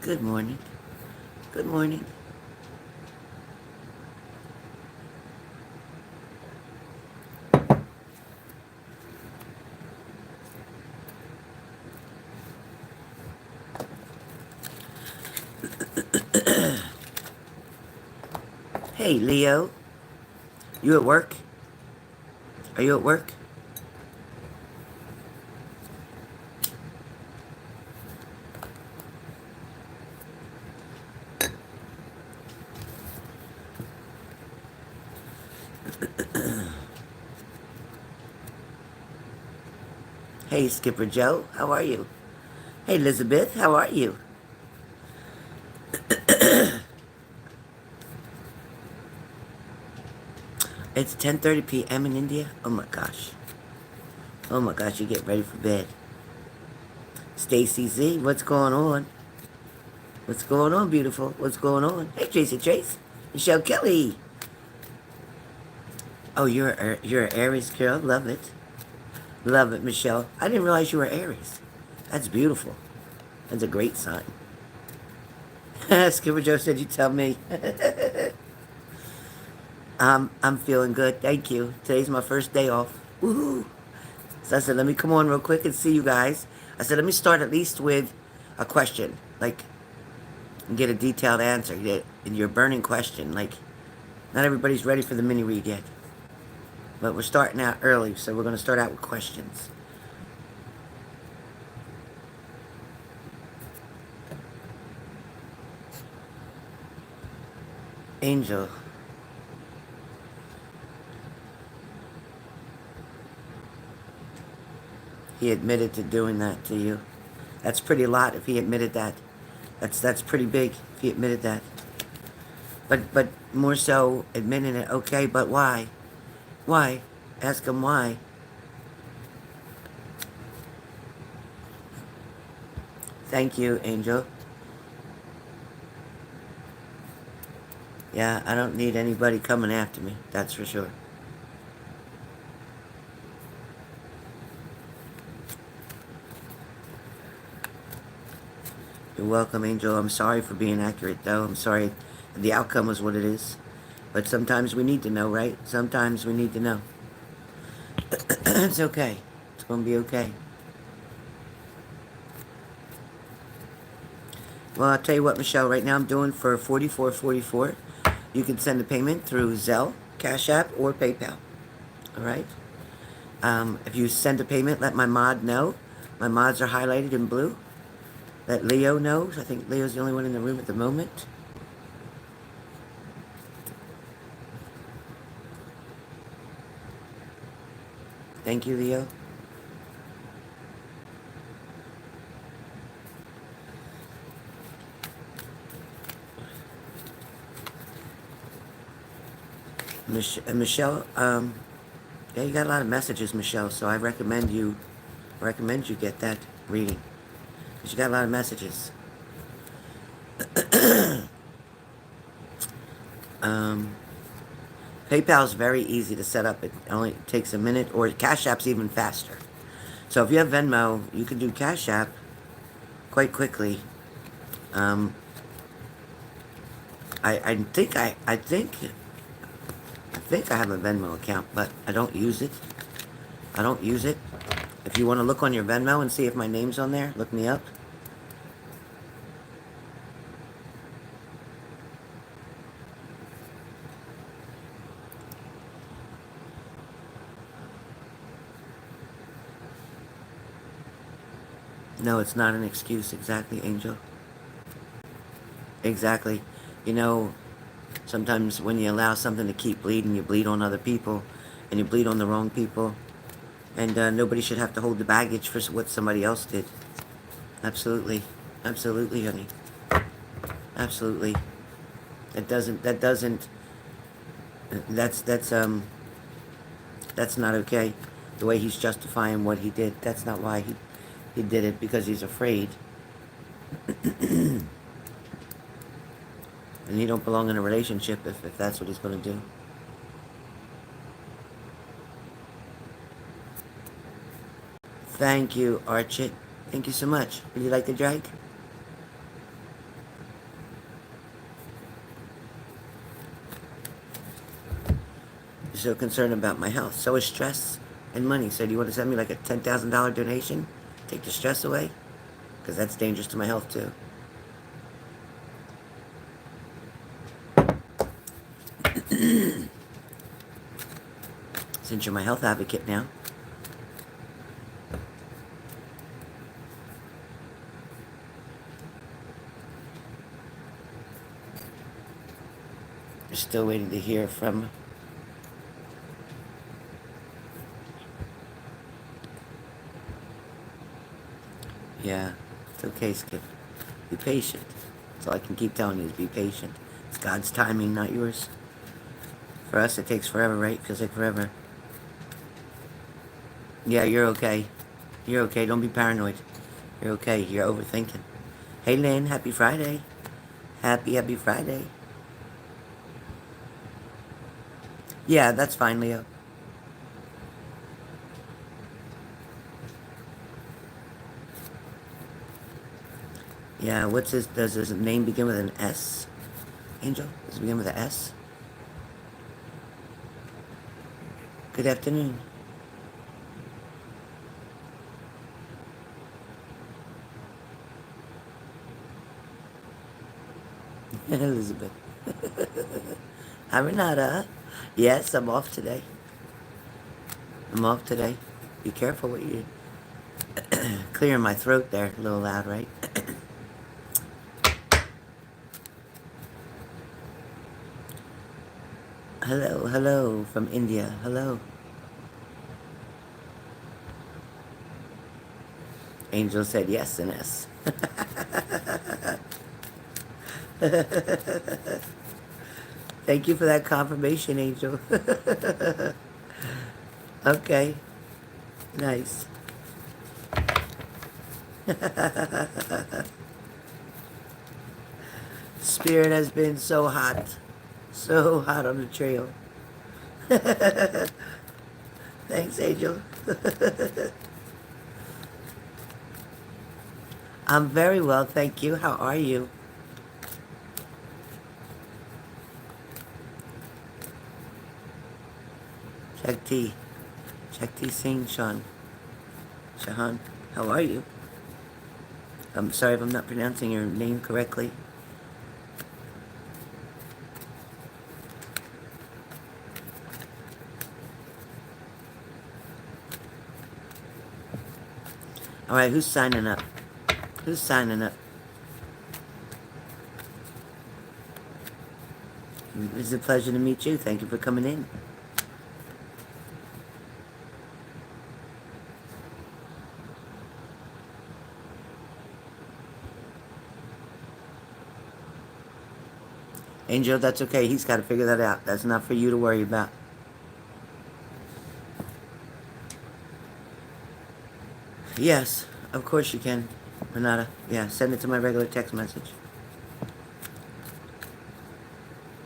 Good morning. Good morning. Hey, Leo. You at work? Are you at work? Hey, Skipper Joe. How are you? Hey, Elizabeth. How are you? It's 10:30 p.m. in India. Oh my gosh. Oh my gosh, you get ready for bed. Stacy Z, what's going on? What's going on, beautiful? What's going on? Hey, Tracy Trace. Michelle Kelly. Oh, you're an Aries girl. Love it. Love it, Michelle. I didn't realize you were Aries. That's beautiful. That's a great sign. Skipper Joe said you tell me. I'm feeling good. Thank you. Today's my first day off. Woohoo! So I said, let me come on real quick and see you guys. I said, let me start at least with a question, like, and get a detailed answer. Get your burning question. Like, not everybody's ready for the mini read yet, but we're starting out early, so we're going to start out with questions. Angel, he admitted to doing that to you. That's pretty a lot if he admitted that. That's pretty big if he admitted that. But more so admitting it. Okay, but why? Why? Ask him why. Thank you, Angel. Yeah, I don't need anybody coming after me. That's for sure. You're welcome, Angel. I'm sorry for being accurate, though. I'm sorry the outcome is what it is. But sometimes we need to know, right? Sometimes we need to know. It's okay. It's going to be okay. Well, I'll tell you what, Michelle, right now I'm doing for $44.44. You can send a payment through ZELLE, Cash App, or PayPal. All right? If you send a payment, let my mod know. My mods are highlighted in blue. Let Leo know. I think Leo's the only one in the room at the moment. Thank you, Leo. Michelle, yeah, you got a lot of messages, Michelle, so I recommend you get that reading. Because you got a lot of messages. PayPal is very easy to set up. It only takes a minute, or Cash App's even faster. So if you have Venmo, you can do Cash App quite quickly. I think I have a Venmo account, but I don't use it. I don't use it. If you want to look on your Venmo and see if my name's on there, look me up. No, it's not an excuse. Exactly, Angel. Exactly. You know, sometimes when you allow something to keep bleeding, you bleed on other people, and you bleed on the wrong people. And nobody should have to hold the baggage for what somebody else did. Absolutely. Absolutely, honey. Absolutely. That's not okay. The way he's justifying what he did, that's not why he did it, because he's afraid. And he don't belong in a relationship if that's what he's going to do. Thank you, Archit. Thank you so much. Would you like the drag? so concerned about my health. So is stress and money. So do you want to send me like a $10,000 donation? Take the stress away? Because that's dangerous to my health too. Since you're my health advocate now. We're still waiting to hear from... Yeah, it's okay, Skip. Be patient. That's all I can keep telling you is be patient. It's God's timing, not yours. For us, it takes forever, right? Feels like forever. Yeah, you're okay. You're okay. Don't be paranoid. You're okay. You're overthinking. Hey, Lynn. Happy Friday. Happy Friday. Yeah, that's fine, Leo. Yeah, what's his... Does his name begin with an S? Angel? Does it begin with an S? Good afternoon. Elizabeth. Hi, Renata. Yes, I'm off today. I'm off today. Be careful what you... Clearing my throat there. A little loud, right? Hello from India. Hello. Angel said yes and S. Thank you for that confirmation, Angel. Okay. Nice. Spirit has been so hot. So hot on the trail. Thanks, Angel. I'm very well, thank you. How are you? Shakti. Shakti Singh Shan. Shahan. How are you? I'm sorry if I'm not pronouncing your name correctly. All right, who's signing up? Who's signing up? It's a pleasure to meet you. Thank you for coming in. Angel, that's okay. He's got to figure that out. That's not for you to worry about. Yes, of course you can, Renata. Yeah, send it to my regular text message.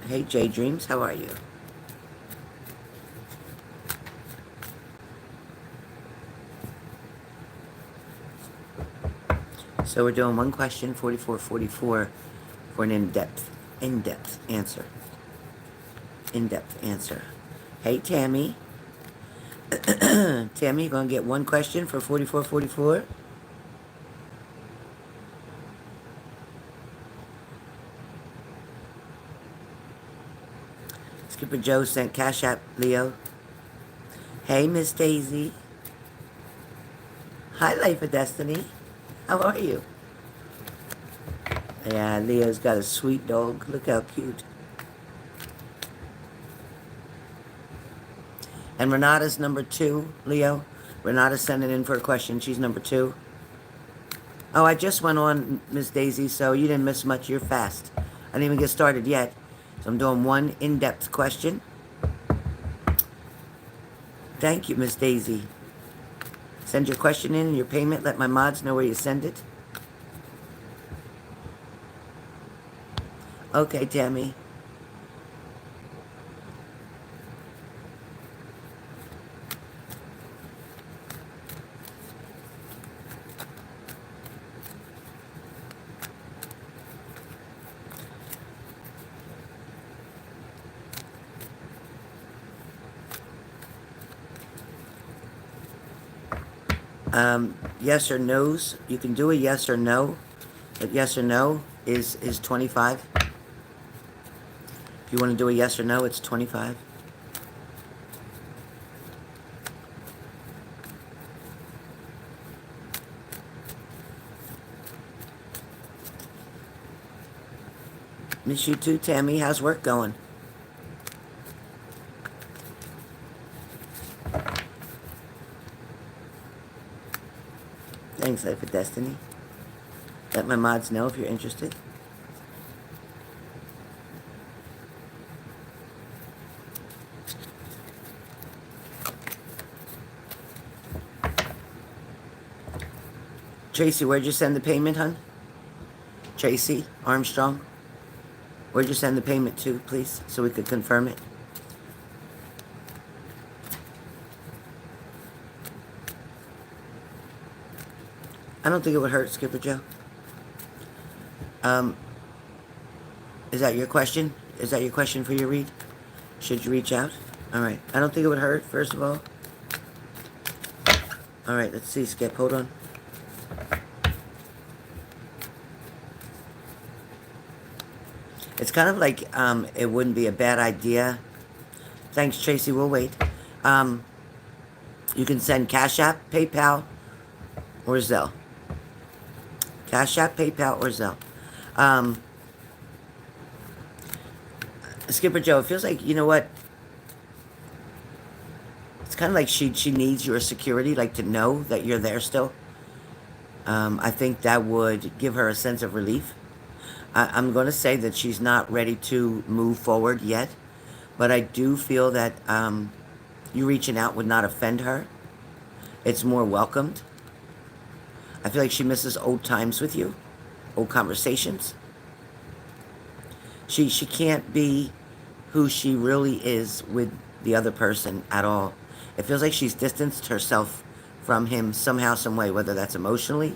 Hey, J Dreams, how are you? So we're doing one question, 4444, for an in-depth answer. In-depth answer. Hey, Tammy. Tammy, you gonna get one question for 4444? Skipper Joe sent Cash App, Leo. Hey, Miss Daisy. Hi, Life of Destiny. How are you? Yeah, Leo's got a sweet dog. Look how cute. And Renata's number 2, Leo. Renata's sending in for a question. She's number 2. Oh, I just went on, Miss Daisy, so you didn't miss much. You're fast. I didn't even get started yet. So I'm doing one in-depth question. Thank you, Miss Daisy. Send your question in and your payment. Let my mods know where you send it. Okay, Tammy. Yes or no's. You can do a yes or no, but yes or no is 25. If you want to do a yes or no, it's 25. Miss you too, Tammy. How's work going? Thanks, Life of Destiny. Let my mods know if you're interested. Tracy, where'd you send the payment, hun? Tracy Armstrong, where'd you send the payment to, please, so we could confirm it? I don't think it would hurt, Skipper Joe. Is that your question? Is that your question for your read? Should you reach out? All right. I don't think it would hurt, first of all. All right, let's see, Skip. Hold on. It's kind of like it wouldn't be a bad idea. Thanks, Tracy. We'll wait. You can send Cash App, PayPal, or Zelle. Cash App, PayPal, or Zelle. Skipper Joe, it feels like, you know what? It's kind of like she needs your security, like to know that you're there still. I think that would give her a sense of relief. I'm going to say that she's not ready to move forward yet, but I do feel that you reaching out would not offend her. It's more welcomed. I feel like she misses old times with you, old conversations. She can't be who she really is with the other person at all. It feels like she's distanced herself from him somehow, some way, whether that's emotionally,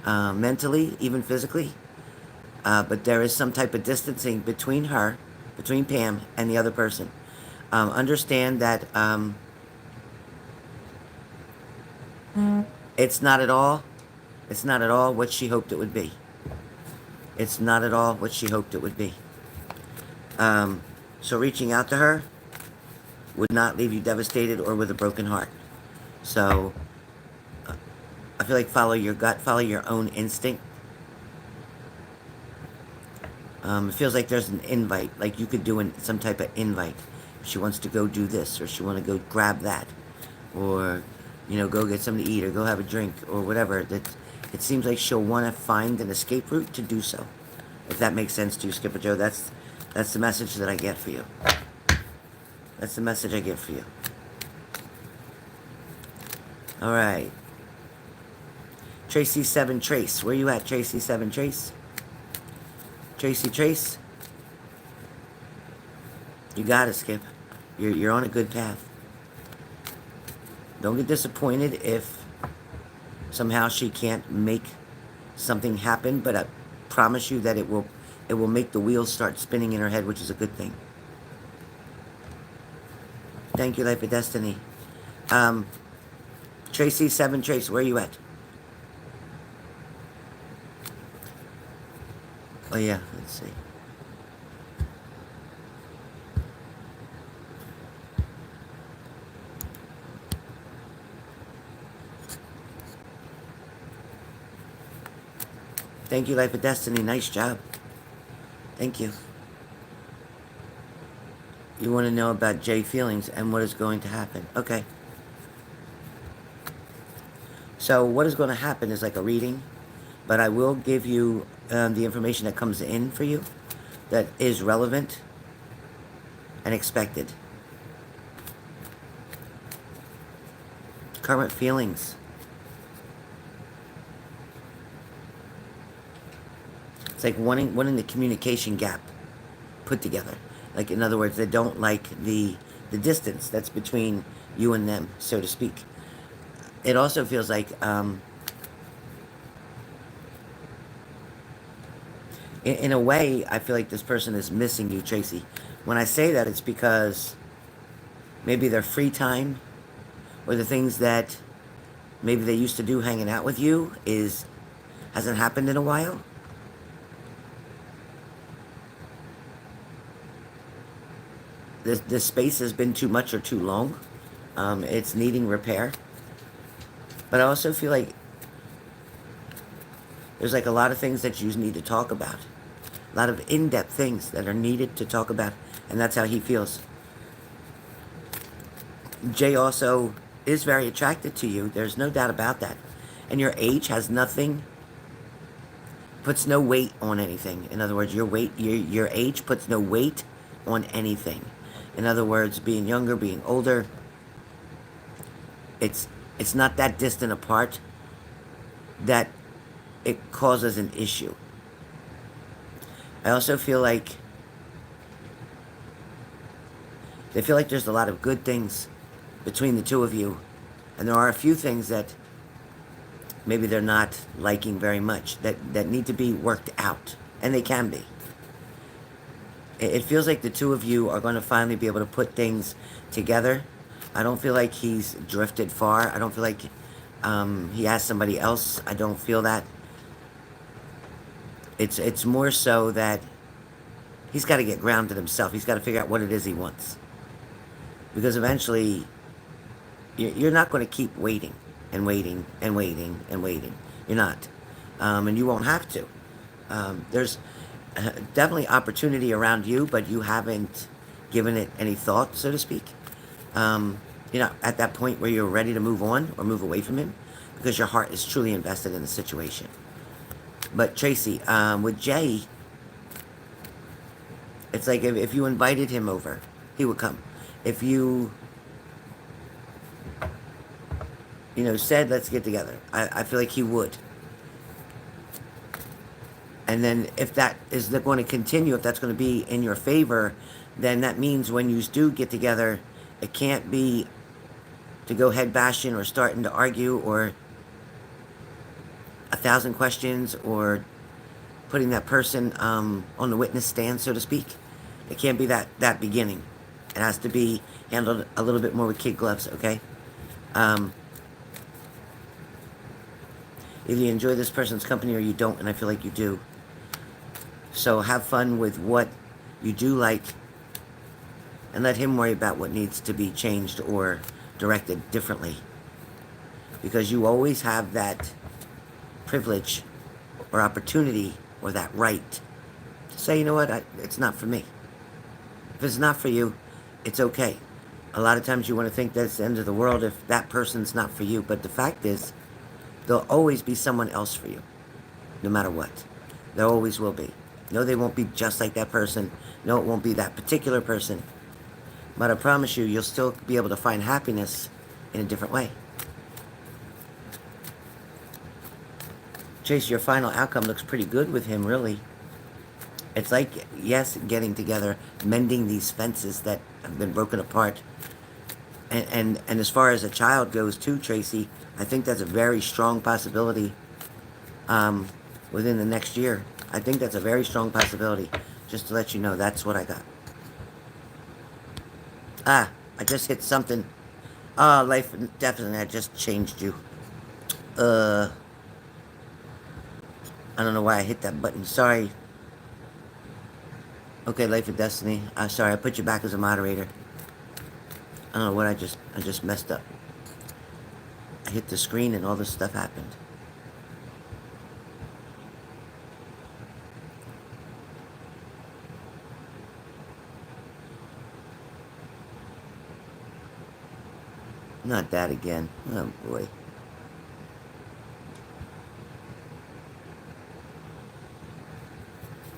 mentally, even physically. But there is some type of distancing between her, between Pam and the other person. Understand that it's not at all what she hoped it would be. It's not at all what she hoped it would be. So reaching out to her would not leave you devastated or with a broken heart. So I feel like follow your gut, follow your own instinct. It feels like there's an invite, like you could do some type of invite. If she wants to go do this, or she want to go grab that, or, you know, go get something to eat, or go have a drink, or whatever. It seems like she'll want to find an escape route to do so. If that makes sense to you, Skipper Joe, that's the message that I get for you. That's the message I get for you. All right. Tracy 7 Trace. Where you at, Tracy 7 Trace? Tracy Trace? You got it, Skip. You're on a good path. Don't get disappointed if somehow she can't make something happen, but I promise you that it will make the wheels start spinning in her head, which is a good thing. Thank you, Life of Destiny. Tracy 7 Trace, where are you at? Oh yeah, let's see. Thank you, Life of Destiny. Nice job. Thank you. You want to know about Jay feelings and what is going to happen. Okay. So what is going to happen is like a reading, but I will give you the information that comes in for you that is relevant and expected. Current feelings. It's like wanting the communication gap put together. Like, in other words, they don't like the distance that's between you and them, so to speak. It also feels like in a way, I feel like this person is missing you, Tracy. When I say that, it's because maybe their free time or the things that maybe they used to do hanging out with you hasn't happened in a while. This space has been too much or too long. It's needing repair. But I also feel like there's like a lot of things that you need to talk about. A lot of in-depth things that are needed to talk about. And that's how he feels. Jay also is very attracted to you. There's no doubt about that. And your age has nothing, puts no weight on anything. In other words, your age puts no weight on anything. In other words, being younger, being older, it's not that distant apart that it causes an issue. I also feel like they feel like there's a lot of good things between the two of you, and there are a few things that maybe they're not liking very much that need to be worked out, and they can be. It feels like the two of you are going to finally be able to put things together. I don't feel like he's drifted far. I don't feel like he has somebody else. I don't feel that. It's more so that he's got to get grounded himself. He's got to figure out what it is he wants. Because eventually, you're not going to keep waiting and waiting and waiting and waiting. You're not. And you won't have to. There's definitely opportunity around you, but you haven't given it any thought, so to speak. You're not at that point where you're ready to move on or move away from him because your heart is truly invested in the situation. But Tracy, with Jay, it's like if you invited him over, he would come. If you said, let's get together, I feel like he would. And then if that is going to continue, if that's going to be in your favor, then that means when you do get together, it can't be to go head bashing or starting to argue or 1,000 questions or putting that person on the witness stand, so to speak. It can't be that beginning. It has to be handled a little bit more with kid gloves, okay? Either you enjoy this person's company or you don't, and I feel like you do. So have fun with what you do like, and let him worry about what needs to be changed or directed differently. Because you always have that privilege or opportunity or that right to say, you know what, it's not for me. If it's not for you, it's okay. A lot of times you want to think that's the end of the world if that person's not for you. But the fact is, there'll always be someone else for you, no matter what. There always will be. No, they won't be just like that person. No, it won't be that particular person. But I promise you, you'll still be able to find happiness in a different way. Chase, your final outcome looks pretty good with him, really. It's like, yes, getting together, mending these fences that have been broken apart. And as far as a child goes too, Tracy, I think that's a very strong possibility within the next year. I think that's a very strong possibility. Just to let you know, that's what I got. I just hit something. Life definitely, I just changed you. I don't know why I hit that button. Sorry. Okay, Life of Destiny. Sorry, I put you back as a moderator. I don't know what I just messed up. I hit the screen and all this stuff happened. Not that again. Oh boy.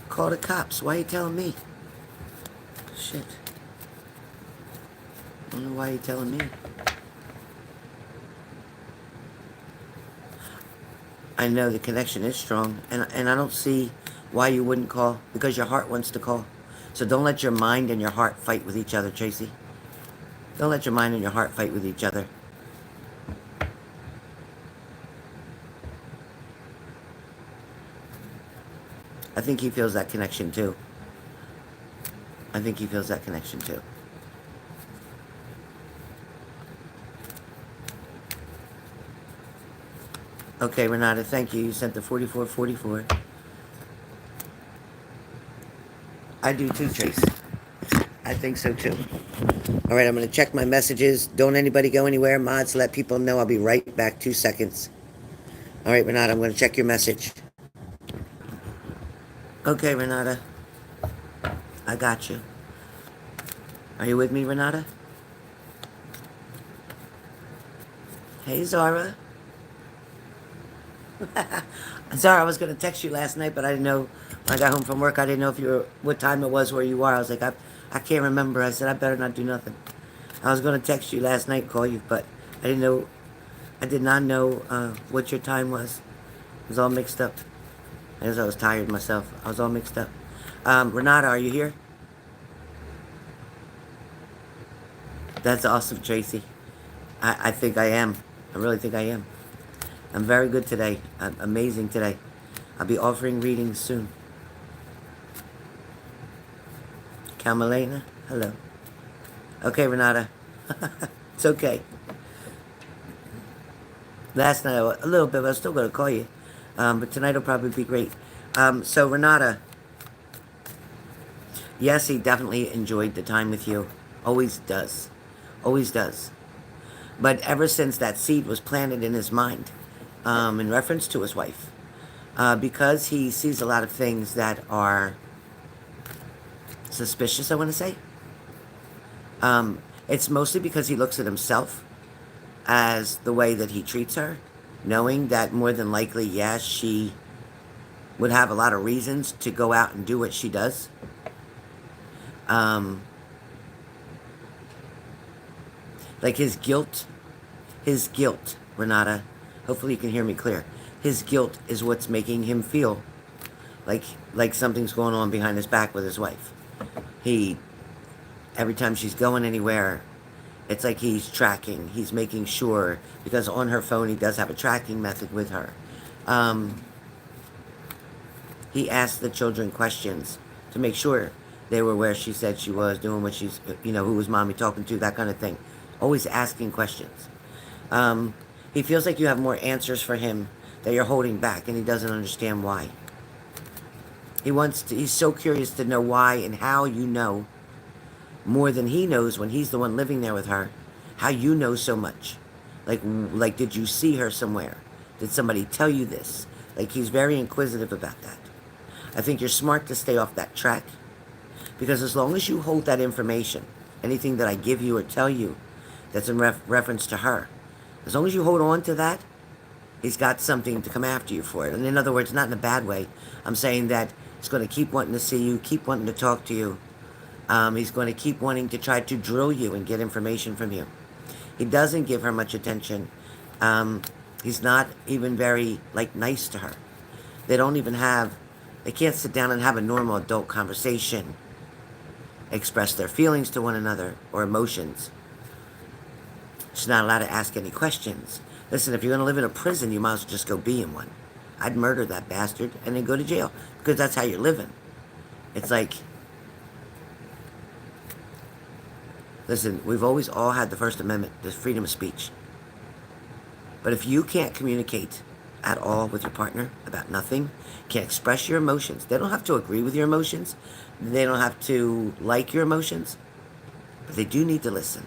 Call the cops. Why are you telling me? Shit. I don't know why you're telling me. I know the connection is strong, and I don't see why you wouldn't call, because your heart wants to call. So don't let your mind and your heart fight with each other, Tracy. Don't let your mind and your heart fight with each other. I think he feels that connection too. I think he feels that connection too. Okay, Renata, thank you. You sent the 4444. I do too, Trace. I think so too. All right, I'm going to check my messages. Don't anybody go anywhere. Mods, let people know. I'll be right back. 2 seconds. All right, Renata, I'm going to check your message. Okay, Renata. I got you. Are you with me, Renata? Hey, Zara. Zara, I was going to text you last night, but I didn't know. When I got home from work, I didn't know if you were, what time it was where you are. I was like, I can't remember. I said, I better not do nothing. I was going to text you last night, call you, but I didn't know. I did not know what your time was. It was all mixed up. As I was tired myself. I was all mixed up. Renata, are you here? That's awesome, Tracy. I think I am. I really think I am. I'm very good today. I'm amazing today. I'll be offering readings soon. Camelena, hello. Okay, Renata. It's okay. Last night, a little bit, but I'm still going to call you. But tonight will probably be great. So, Renata, yes, he definitely enjoyed the time with you. Always does. Always does. But ever since that seed was planted in his mind, in reference to his wife, because he sees a lot of things that are suspicious, I want to say, it's mostly because he looks at himself as the way that he treats her, knowing that more than likely, yes, she would have a lot of reasons to go out and do what she does. Like his guilt, Renata, hopefully you can hear me clear. His guilt is what's making him feel like something's going on behind his back with his wife. Every time she's going anywhere, it's like he's tracking. He's making sure, because on her phone he does have a tracking method with her. He asked the children questions to make sure they were where she said she was, doing what she's, who was mommy talking to, that kind of thing. Always asking questions. He feels like you have more answers for him that you're holding back, and he doesn't understand why. He's so curious to know why and how you know more than he knows when he's the one living there with her, how you know so much. Like, did you see her somewhere? Did somebody tell you this? Like, he's very inquisitive about that. I think you're smart to stay off that track, because as long as you hold that information, anything that I give you or tell you that's in reference to her, as long as you hold on to that, he's got something to come after you for it. And in other words, not in a bad way. I'm saying that he's going to keep wanting to see you, keep wanting to talk to you. He's going to keep wanting to try to drill you and get information from you. He doesn't give her much attention. He's not even very, nice to her. They can't sit down and have a normal adult conversation, express their feelings to one another or emotions. She's not allowed to ask any questions. Listen, if you're going to live in a prison, you might as well just go be in one. I'd murder that bastard and then go to jail, because that's how you're living. It's like, listen, we've always all had the First Amendment, the freedom of speech. But if you can't communicate at all with your partner about nothing, can't express your emotions, they don't have to agree with your emotions, they don't have to like your emotions, but they do need to listen.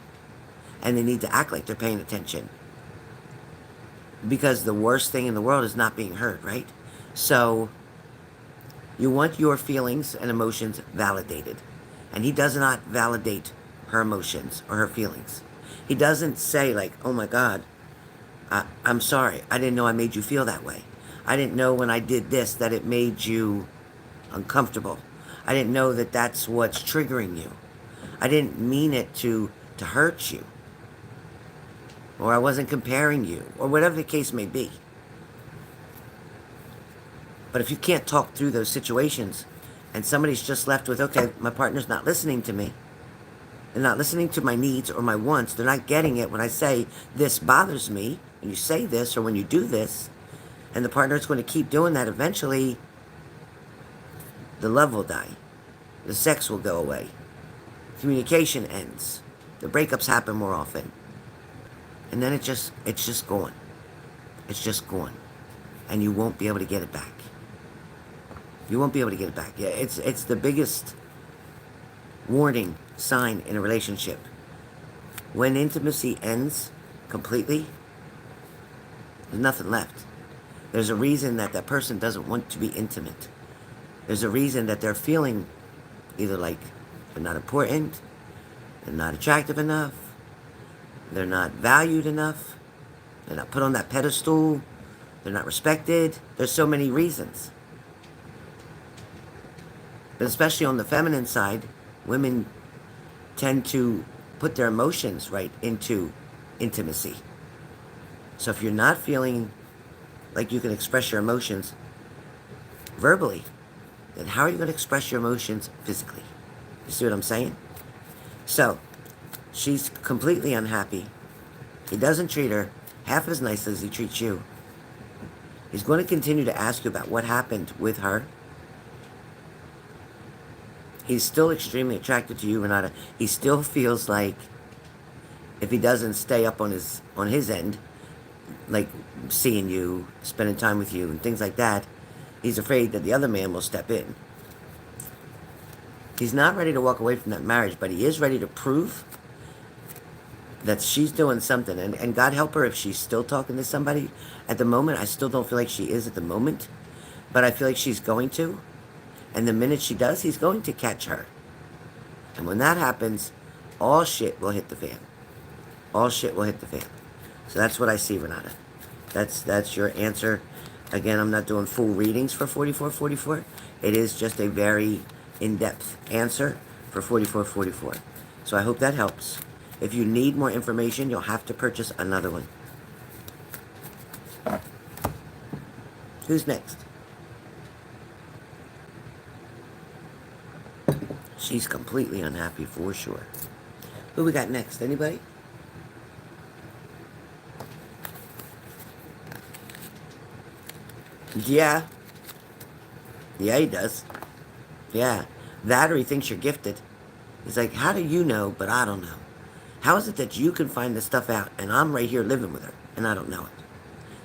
And they need to act like they're paying attention. Because the worst thing in the world is not being heard, right? So, you want your feelings and emotions validated. And he does not validate her emotions or her feelings. He doesn't say oh my God, I'm sorry. I didn't know I made you feel that way. I didn't know when I did this that it made you uncomfortable. I didn't know that that's what's triggering you. I didn't mean it to hurt you. Or I wasn't comparing you, or whatever the case may be. But if you can't talk through those situations, and somebody's just left with, okay, my partner's not listening to me, they're not listening to my needs or my wants, they're not getting it when I say, this bothers me, when you say this, or when you do this, and the partner's going to keep doing that, eventually, the love will die. The sex will go away. Communication ends. The breakups happen more often. And then it's just gone. It's just gone. and you won't be able to get it back. You won't be able to get it back. Yeah, it's the biggest warning sign in a relationship. When intimacy ends completely, there's nothing left. There's a reason that that person doesn't want to be intimate. There's a reason that they're feeling either like they're not important, they're not attractive enough, they're not valued enough, they're not put on that pedestal, they're not respected. There's so many reasons. But especially on the feminine side, women tend to put their emotions right into intimacy. So if you're not feeling like you can express your emotions verbally, then how are you going to express your emotions physically? You see what I'm saying? So, she's completely unhappy. He doesn't treat her half as nice as he treats you. He's going to continue to ask you about what happened with her. He's still extremely attracted to you, Renata. He still feels like if he doesn't stay up on his end, like seeing you, spending time with you, and things like that, he's afraid that the other man will step in. He's not ready to walk away from that marriage, but he is ready to prove that she's doing something. And God help her if she's still talking to somebody. At the moment, I still don't feel like she is at the moment, but I feel like she's going to. And the minute she does, he's going to catch her. And when that happens, all shit will hit the fan. All shit will hit the fan. So that's what I see, Renata. That's your answer. Again, I'm not doing full readings for 4444. It is just a very in-depth answer for 4444. So I hope that helps. If you need more information, you'll have to purchase another one. Who's next? She's completely unhappy for sure. Who we got next? Anybody? Yeah. Yeah, he does. Yeah. That or he thinks you're gifted. He's like, how do you know, but I don't know? How is it that you can find this stuff out and I'm right here living with her and I don't know it?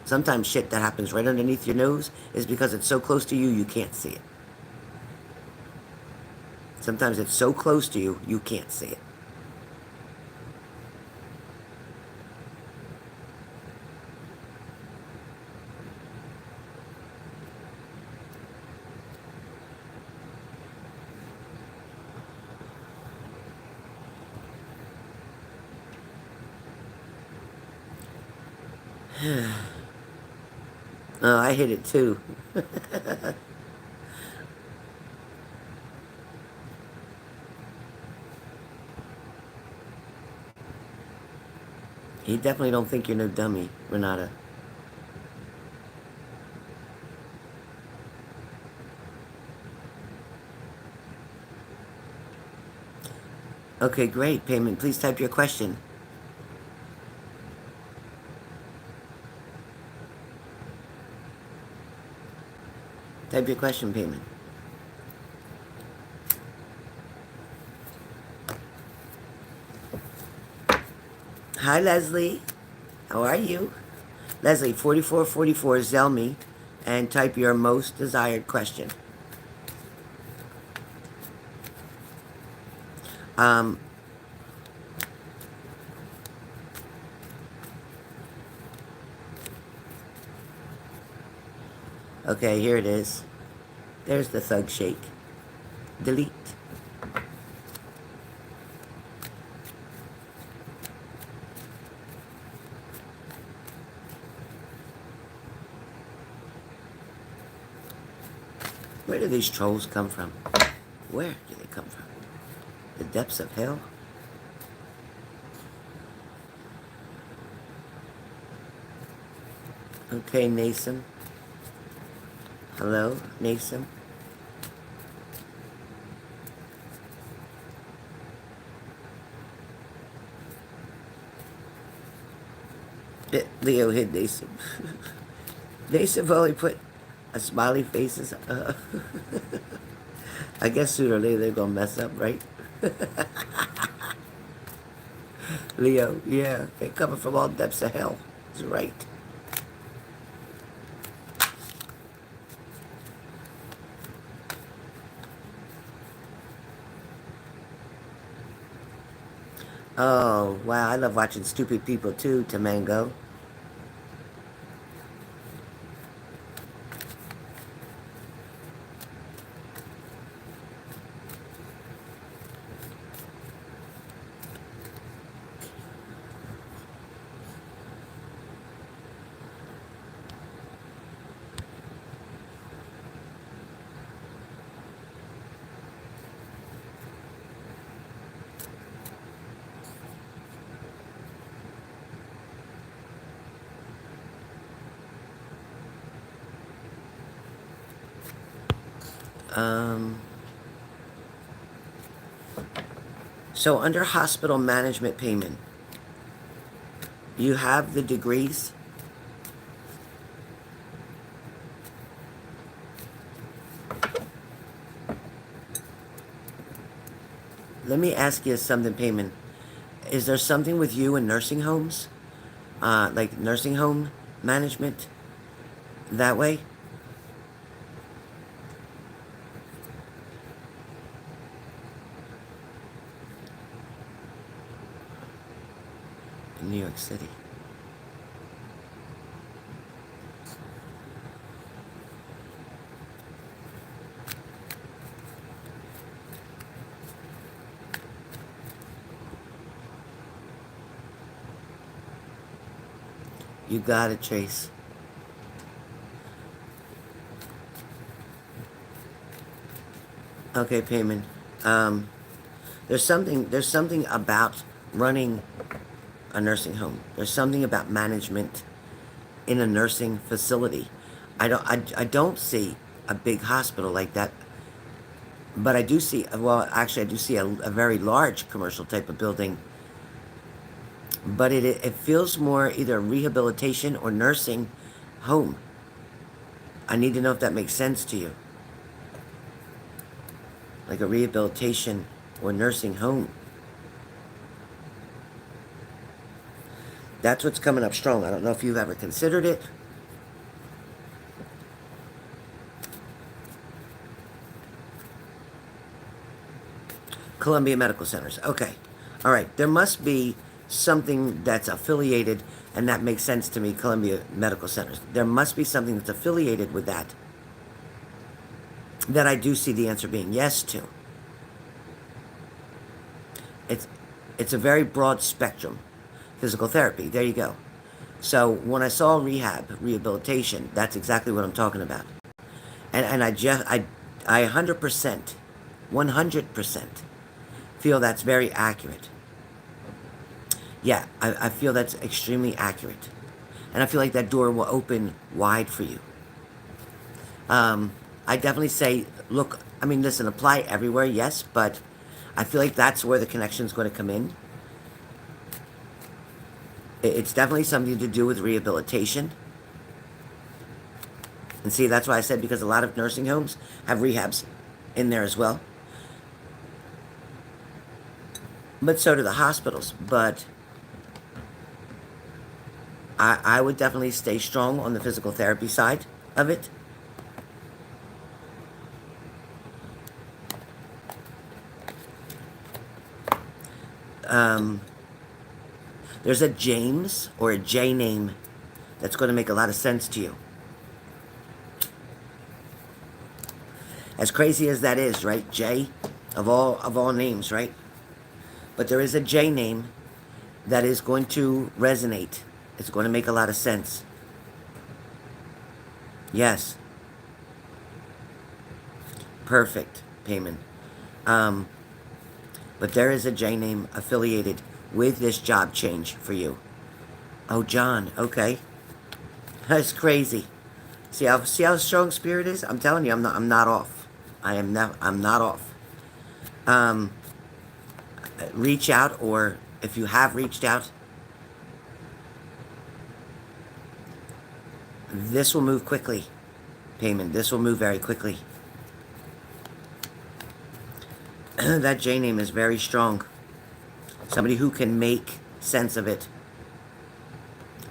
Sometimes shit that happens right underneath your nose is because it's so close to you, you can't see it. Sometimes it's so close to you, you can't see it. Oh, I hit it too. He definitely don't think you're no dummy, Renata. Okay, great, Payment. Please type your question. Type your question, Payment. Hi, Leslie. How are you? Leslie, 4444, Zell me, and type your most desired question. Okay, here it is. There's the thug shake. Delete. Where do these trolls come from? Where do they come from? The depths of hell? Okay, Nason. Hello, Nason. Leo hit Nason. Nason only put a smiley faces. I guess sooner or later they're gonna mess up, right? Leo, yeah, they're coming from all depths of hell. That's right. Oh, wow. I love watching stupid people too, Tamango. Um, so under hospital management payment, you have the degrees. Let me ask you something, payment. Is there something with you in nursing homes? Like nursing home management? That way? In New York City. You got it, Chase. Okay, payment. Um, there's something about running a nursing home. There's something about management in a nursing facility. I don't see a big hospital like that, but I do see, well, actually, I do see a very large commercial type of building, but it feels more either rehabilitation or nursing home. I need to know if that makes sense to you. Like a rehabilitation or nursing home. That's what's coming up strong. I don't know if you've ever considered it. Columbia Medical Centers. Okay. All right. There must be something that's affiliated, and that makes sense to me, Columbia Medical Centers. There must be something that's affiliated with that I do see the answer being yes to. It's, it's a very broad spectrum. Physical therapy. There you go. So when I saw rehabilitation, that's exactly what I'm talking about. And I 100%, 100% feel that's very accurate. Yeah, I feel that's extremely accurate. And I feel like that door will open wide for you. I definitely say, look, I mean, listen, apply everywhere, yes, but I feel like that's where the connection is going to come in. It's definitely something to do with rehabilitation. And see, that's why I said because a lot of nursing homes have rehabs in there as well. But so do the hospitals. But I would definitely stay strong on the physical therapy side of it. Um, there's a James or a J name that's going to make a lot of sense to you. As crazy as that is, right? J, of all names, right? But there is a J name that is going to resonate. It's going to make a lot of sense. Yes. Perfect, payment. Um, but there is a J name affiliated with this job change for you. Oh, John. Okay. That's crazy. See how strong spirit is? I'm telling you, I'm not off. I'm not off. Um, reach out, or if you have reached out, this will move quickly. Payment. This will move very quickly. That J name is very strong. Somebody who can make sense of it.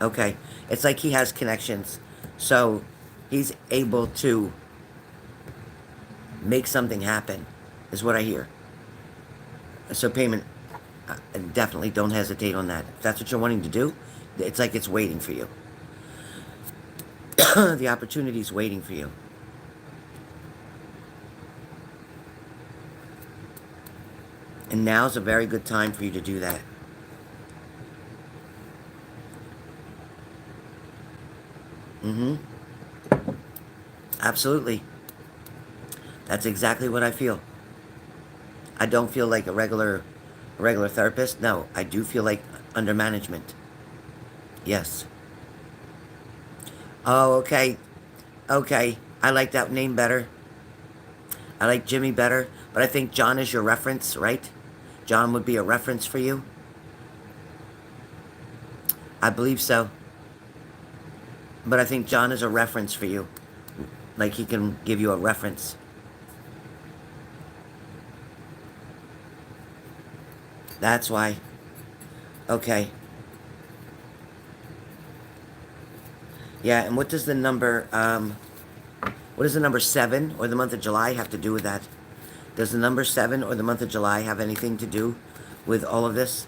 Okay. It's like he has connections. So he's able to make something happen, is what I hear. So payment. And definitely don't hesitate on that. If that's what you're wanting to do, it's like it's waiting for you. The opportunity's waiting for you. And now's a very good time for you to do that. Mm-hmm. Absolutely. That's exactly what I feel. I don't feel like a regular therapist. No, I do feel like under management. Yes. Oh, okay. Okay. I like that name better. I like Jimmy better, but I think John is your reference, right? John would be a reference for you. I believe so. But I think John is a reference for you. Like he can give you a reference. That's why. Okay. Yeah, and what does the number, what does the number 7 or the month of July have to do with that? Does the number 7 or the month of July have anything to do with all of this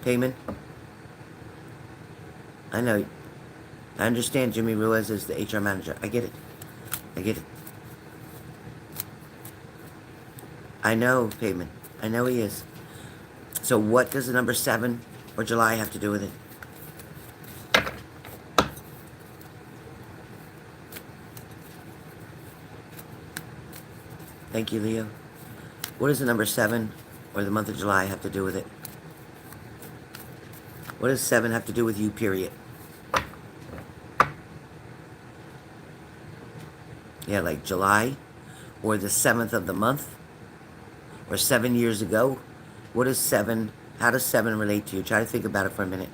payment? I know. I understand Jimmy Ruiz is the HR manager. I get it. I get it. I know, payment. I know he is. So what does the number 7 or July have to do with it? Thank you, Leo. What does the number 7 or the month of July have to do with it? What does 7 have to do with you, period? Yeah, like July or the 7th of the month or 7 years ago. What is 7? How does 7 relate to you? Try to think about it for a minute.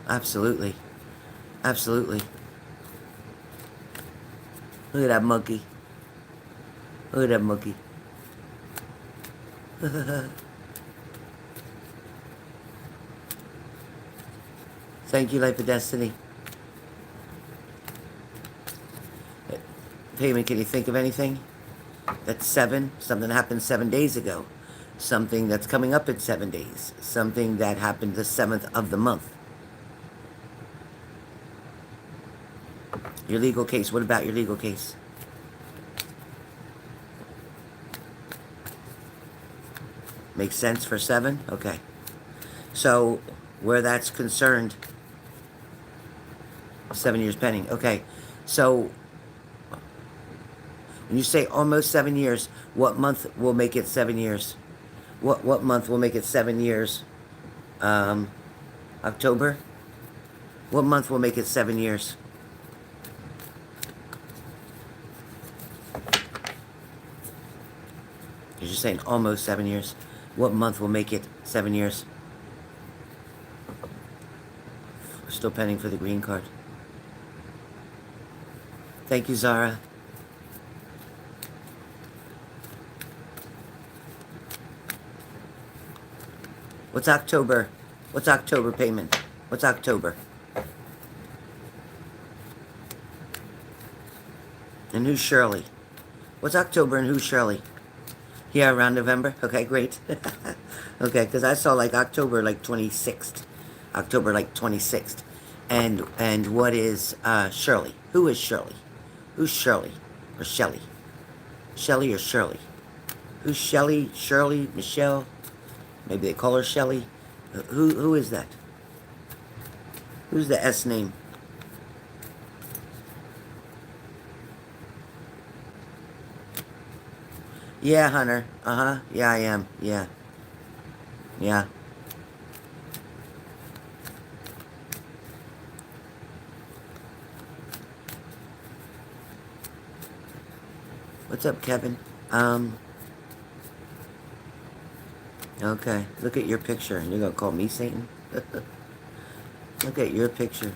Absolutely. Absolutely. Look at that monkey. Look at that monkey. Thank you, Life of Destiny. Payment, can you think of anything? That's 7. Something happened 7 days ago. Something that's coming up in 7 days. Something that happened the 7th of the month. Your legal case. What about your legal case? Makes sense for 7? Okay. So, where that's concerned, 7 years pending. Okay. So, when you say almost 7 years, what month will make it 7 years? What month will make it 7 years? October? What month will make it 7 years? You're just saying almost 7 years. What month will make it 7 years? Still pending for the green card. Thank you, Zara. What's October? What's October payment? What's October? And who's Shirley? What's October and who's Shirley? Yeah, around November? Okay, great. Okay, because I saw like October like 26th. October like 26th. And what is Shirley? Who is Shirley? Who's Shirley? Or Shelley? Shelley or Shirley? Who's Shelley? Shirley? Michelle? Maybe they call her Shelley. Who is that? Who's the S name? Yeah, Hunter. Uh-huh. Yeah, I am. Yeah. Yeah. What's up, Kevin? Okay. Look at your picture. You're gonna call me Satan? Look at your picture.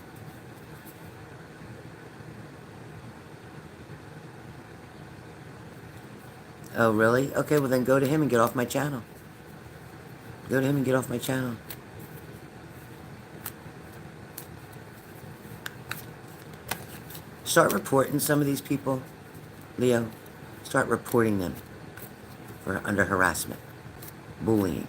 Oh, really? Okay, well then go to him and get off my channel. Go to him and get off my channel. Start reporting some of these people, Leo. Start reporting them. for under harassment, bullying.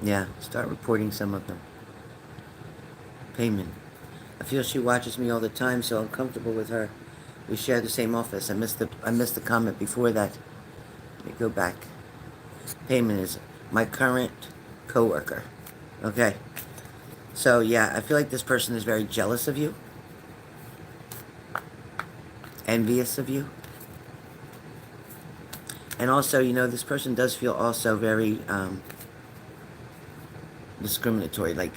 Yeah, start reporting some of them. Payment. I feel she watches me all the time, so I'm comfortable with her. We share the same office. I missed the comment before that. Let me go back. Payment is my current coworker. Okay. So yeah, I feel like this person is very jealous of you, envious of you. And also, you know, this person does feel also very discriminatory, like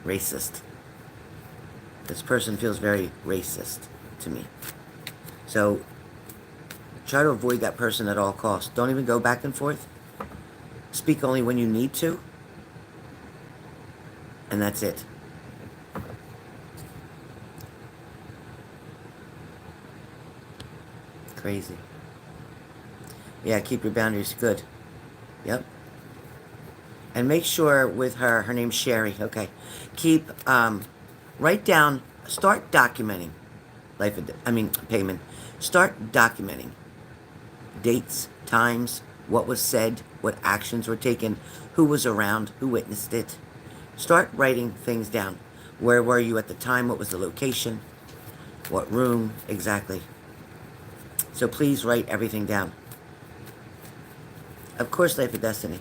racist. This person feels very racist to me. So try to avoid that person at all costs. Don't even go back and forth. Speak only when you need to. And that's it. Crazy. Yeah, keep your boundaries good. Yep. And make sure with her name's Sherry, okay. Keep, write down, start documenting payment. Start documenting dates, times, what was said, what actions were taken, who was around, who witnessed it. Start writing things down. Where were you at the time? What was the location? What room exactly? So please write everything down. Of course, Life of Destiny.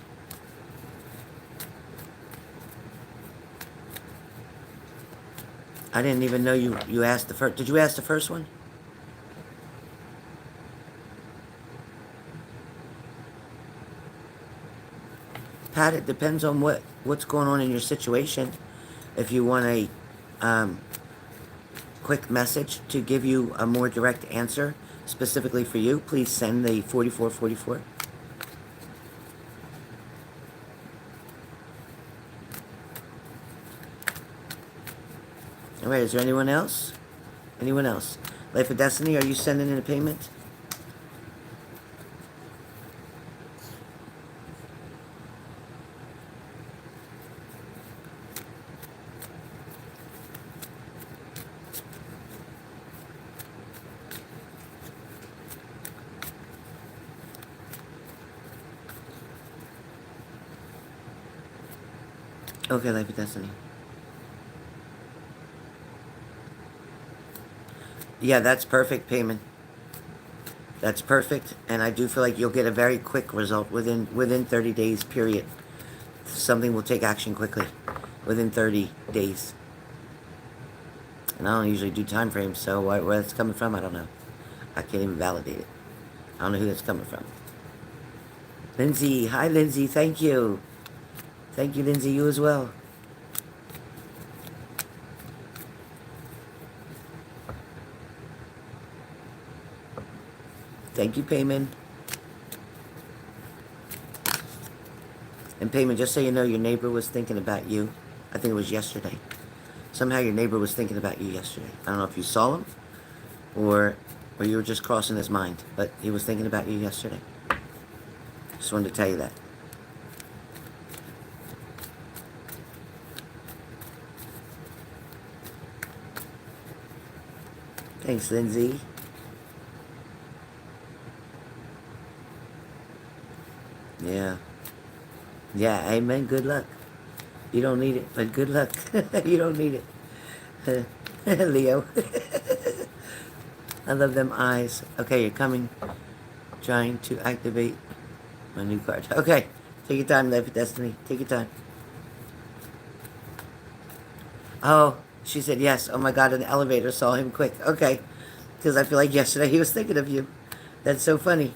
I didn't even know you asked the first. Did you ask the first one? Pat, it depends on what's going on in your situation. If you want a quick message to give you a more direct answer specifically for you, please send the 4444. All right, is there anyone else? Anyone else? Life of Destiny, are you sending in a payment? Okay, Life of Destiny. Yeah, that's perfect payment. That's perfect, and I do feel like you'll get a very quick result within 30 days, period. Something will take action quickly, within 30 days. And I don't usually do time frames, so where that's coming from, I don't know. I can't even validate it. I don't know who that's coming from. Lindsay, hi Lindsay, thank you. Thank you, Lindsay, you as well. Thank you, Payman. And Payman, just so you know, your neighbor was thinking about you. I think it was yesterday. Somehow your neighbor was thinking about you yesterday. I don't know if you saw him or you were just crossing his mind, but he was thinking about you yesterday. Just wanted to tell you that. Thanks, Lindsay. Yeah. Yeah, amen. Good luck. You don't need it, but good luck. You don't need it. Leo. I love them eyes. Okay, you're coming. Trying to activate my new card. Okay. Take your time, Life of Destiny. Take your time. Oh, she said yes. Oh my God, in the elevator saw him quick. Okay. Because I feel like yesterday he was thinking of you. That's so funny.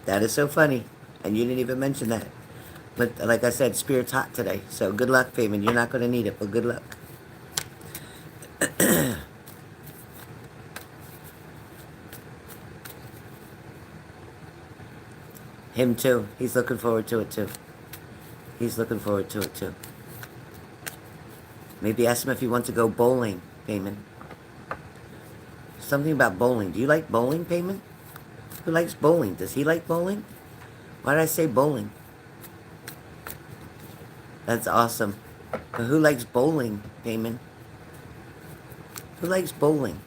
That is so funny. And you didn't even mention that. But like I said, Spirit's hot today. So good luck, Payman. You're not going to need it, but good luck. Him too. He's looking forward to it too. He's looking forward to it too. Maybe ask him if he wants to go bowling, Payman. Something about bowling. Do you like bowling, Payman? Who likes bowling? Does he like bowling? Why did I say bowling? That's awesome. But who likes bowling, Payman? Who likes bowling?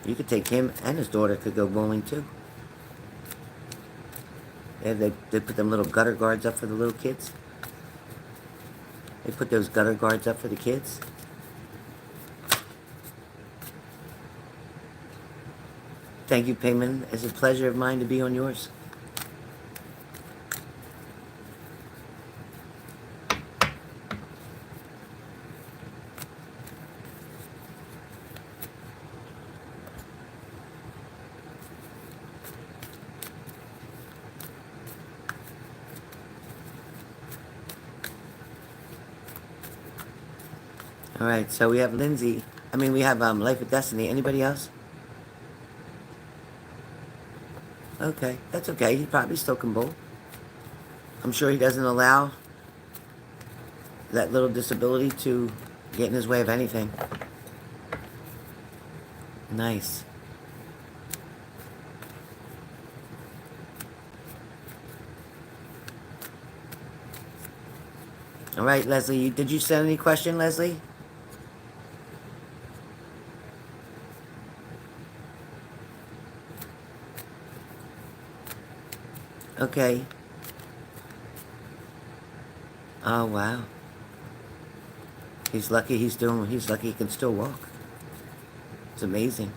You could take him and his daughter could go bowling too. Yeah, they put them little gutter guards up for the little kids. They put those gutter guards up for the kids. Thank you, Payman. It's a pleasure of mine to be on yours. All right, so we have Lindsay. We have Life of Destiny. Anybody else? Okay, that's okay. He probably still can bowl. I'm sure he doesn't allow that little disability to get in his way of anything. Nice. All right, Leslie. Did you send any question, Leslie? Okay. Oh, wow. He's lucky he's lucky he can still walk. It's amazing.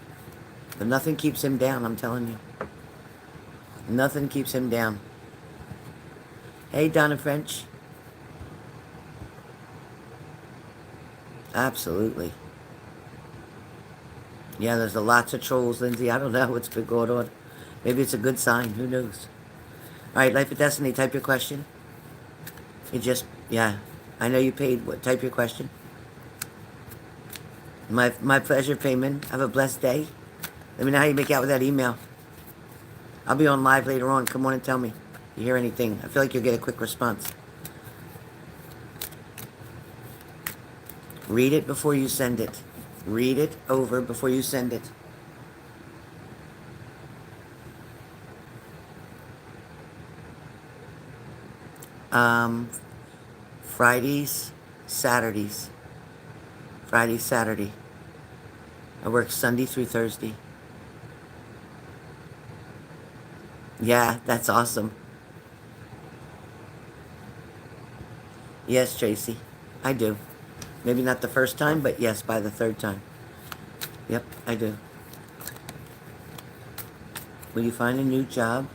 But nothing keeps him down, I'm telling you. Nothing keeps him down. Hey, Donna French. Absolutely. Yeah, there's lots of trolls, Lindsay. I don't know what's been going on. Maybe it's a good sign. Who knows? All right, Life of Destiny, type your question. Yeah. I know you paid. What? Type your question. My pleasure, Payman. Have a blessed day. Let me know how you make out with that email. I'll be on live later on. Come on and tell me. You hear anything. I feel like you'll get a quick response. Read it before you send it. Read it over before you send it. Fridays, Saturdays. Friday, Saturday. I work Sunday through Thursday. Yeah, that's awesome. Yes, Tracy. I do. Maybe not the first time, but yes, by the third time. Yep, I do. Will you find a new job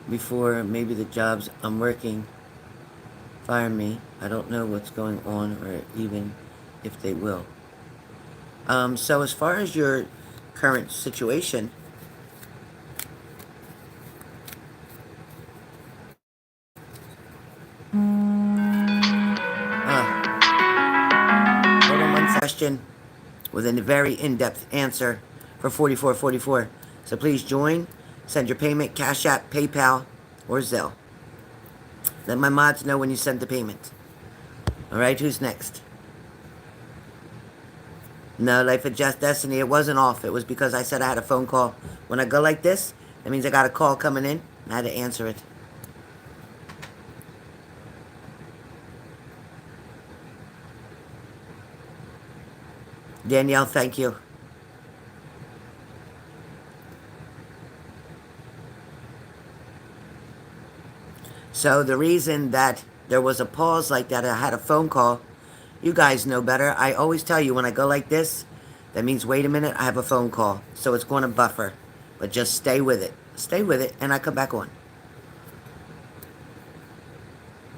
before maybe the jobs I'm working fire me? I don't know what's going on or even if they will. So as far as your current situation, hold on one question with a very in-depth answer for 4444. So please join, send your payment, Cash App, PayPal, or Zelle. Let my mods know when you send the payment. All right, who's next? No, Life of Destiny, it wasn't off. It was because I said I had a phone call. When I go like this, that means I got a call coming in, and I had to answer it. Danielle, thank you. So the reason that there was a pause like that, I had a phone call. You guys know better. I always tell you when I go like this, that means wait a minute, I have a phone call. So it's going to buffer. But just stay with it. Stay with it, and I come back on.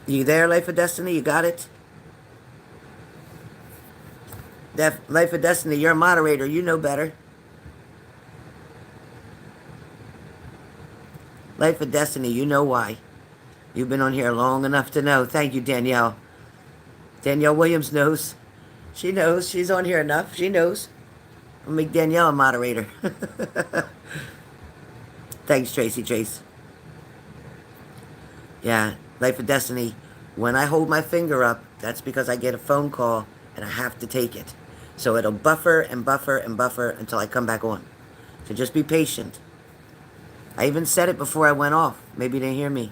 You there, Life of Destiny? You got it? Life of Destiny, you're a moderator. You know better. Life of Destiny, you know why. You've been on here long enough to know. Thank you, Danielle. Danielle Williams knows. She knows. She's on here enough. She knows. I'll make Danielle a moderator. Thanks, Tracy Trace. Yeah, Life of Destiny. When I hold my finger up, that's because I get a phone call and I have to take it. So it'll buffer and buffer and buffer until I come back on. So just be patient. I even said it before I went off. Maybe you didn't hear me.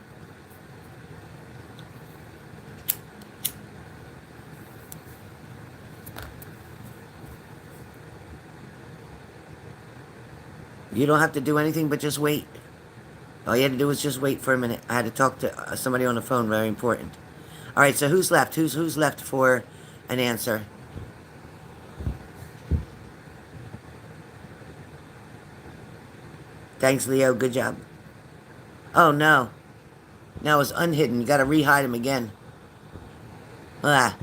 You don't have to do anything but just wait. All you had to do was just wait for a minute. I had to talk to somebody on the phone, very important. All right, so who's left? Who's left for an answer? Thanks, Leo. Good job. Oh, no. Now it's unhidden. You got to re-hide him again. Ah.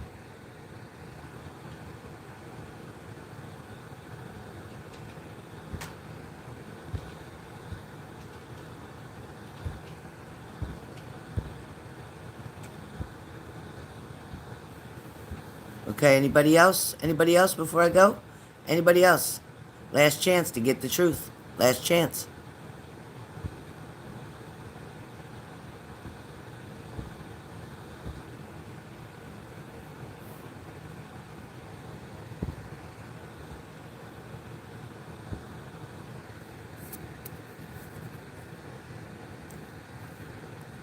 Okay, anybody else? Anybody else before I go? Anybody else? Last chance to get the truth. Last chance.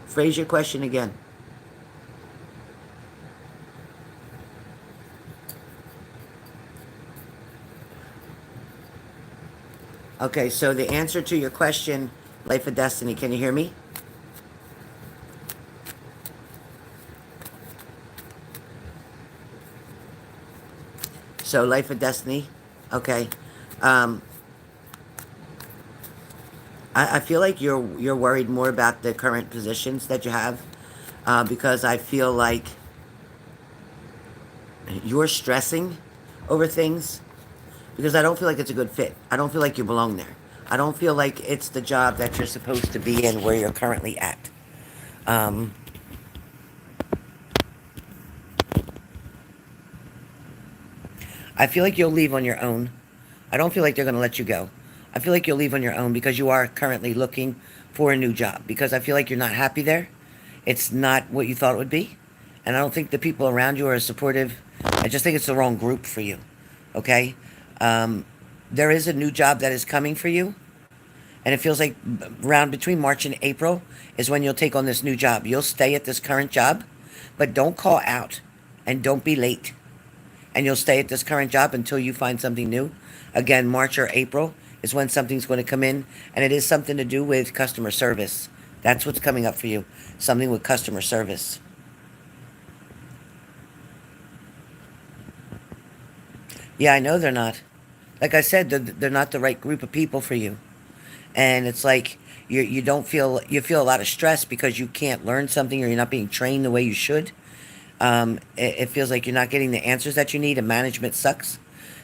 Phrase your question again. Okay, so the answer to your question, Life of Destiny, can you hear me? So, Life of Destiny, okay. Um, I feel like you're worried more about the current positions that you have, because I feel like you're stressing over things because I don't feel like it's a good fit. I don't feel like you belong there. I don't feel like it's the job that you're supposed to be in where you're currently at. Um, I feel like you'll leave on your own. I don't feel like they're going to let you go. I feel like you'll leave on your own because you are currently looking for a new job because I feel like you're not happy there. It's not what you thought it would be. And I don't think the people around you are supportive. I just think it's the wrong group for you. Okay? Um, there is a new job that is coming for you. And it feels like around between March and April is when you'll take on this new job. You'll stay at this current job, but don't call out and don't be late. And you'll stay at this current job until you find something new. Again, March or April is when something's going to come in, and it is something to do with customer service. That's what's coming up for you. Something with customer service. Yeah, I know they're not. Like I said, they're not the right group of people for you. And it's like you don't feel you feel a lot of stress because you can't learn something or you're not being trained the way you should. It feels like you're not getting the answers that you need, and management sucks.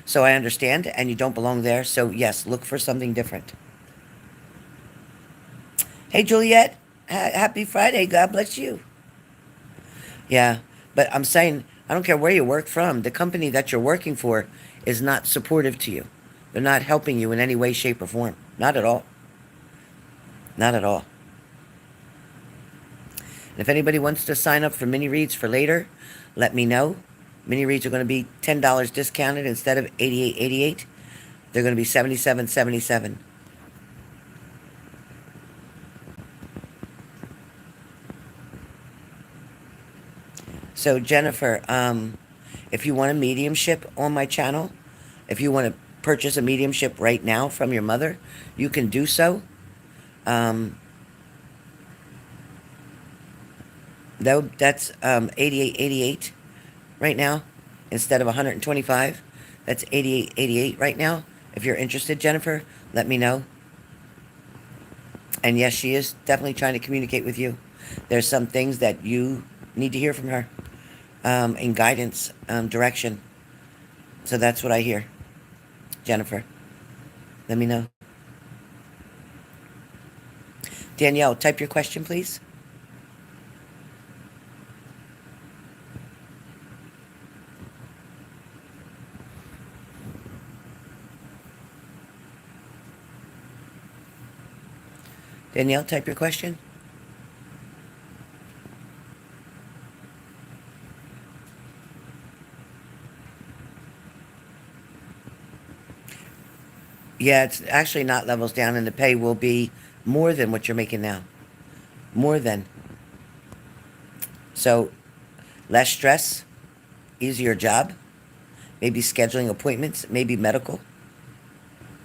So I understand, and you don't belong there. So yes, look for something different. Hey, Juliet, happy Friday. God bless you. Yeah, but I'm saying I don't care where you work from. The company that you're working for is not supportive to you. They're not helping you in any way, shape, or form. Not at all. Not at all. And if anybody wants to sign up for mini reads for later, let me know. Mini reads are going to be $10 discounted instead of $88.88. They're going to be $77.77. So Jennifer, if you want a mediumship on my channel, if you want to purchase a mediumship right now from your mother, you can do so. Um, that's 88.88 right now instead of 125. That's 88.88 right now. If you're interested, Jennifer, let me know. And yes, she is definitely trying to communicate with you. There's some things that you need to hear from her, in guidance, direction. So that's what I hear. Jennifer, let me know. Danielle, type your question, please. Danielle, type your question. Yeah, it's actually not levels down, and the pay will be more than what you're making now. More than. So, less stress, easier job, maybe scheduling appointments, maybe medical,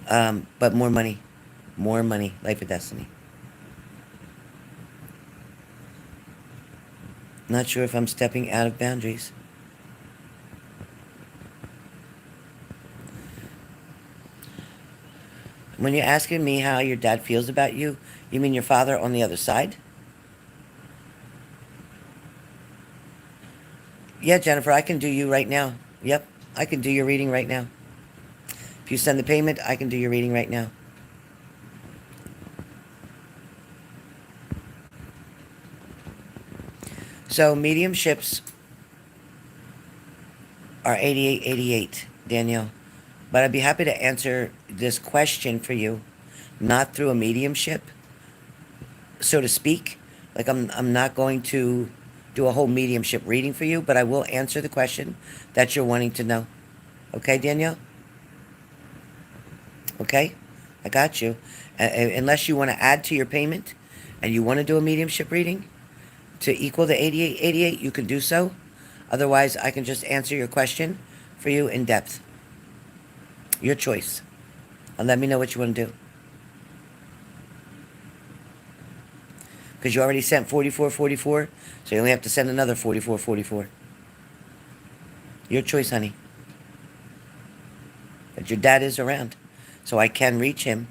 but more money. More money. Life of destiny. Not sure if I'm stepping out of boundaries. When you're asking me how your dad feels about you, you mean your father on the other side? Yeah, Jennifer, I can do you right now. Yep, I can do your reading right now. If you send the payment, I can do your reading right now. So mediumships are 8888, Danielle. But I'd be happy to answer this question for you, not through a mediumship, so to speak. Like I'm not going to do a whole mediumship reading for you, but I will answer the question that you're wanting to know. Okay, Danielle? Okay? I got you. Unless you want to add to your payment and you want to do a mediumship reading to equal the 8888, you can do so. Otherwise, I can just answer your question for you in depth. Your choice. And let me know what you want to do. Because you already sent 4444, so you only have to send another 4444. Your choice, honey. But your dad is around, so I can reach him.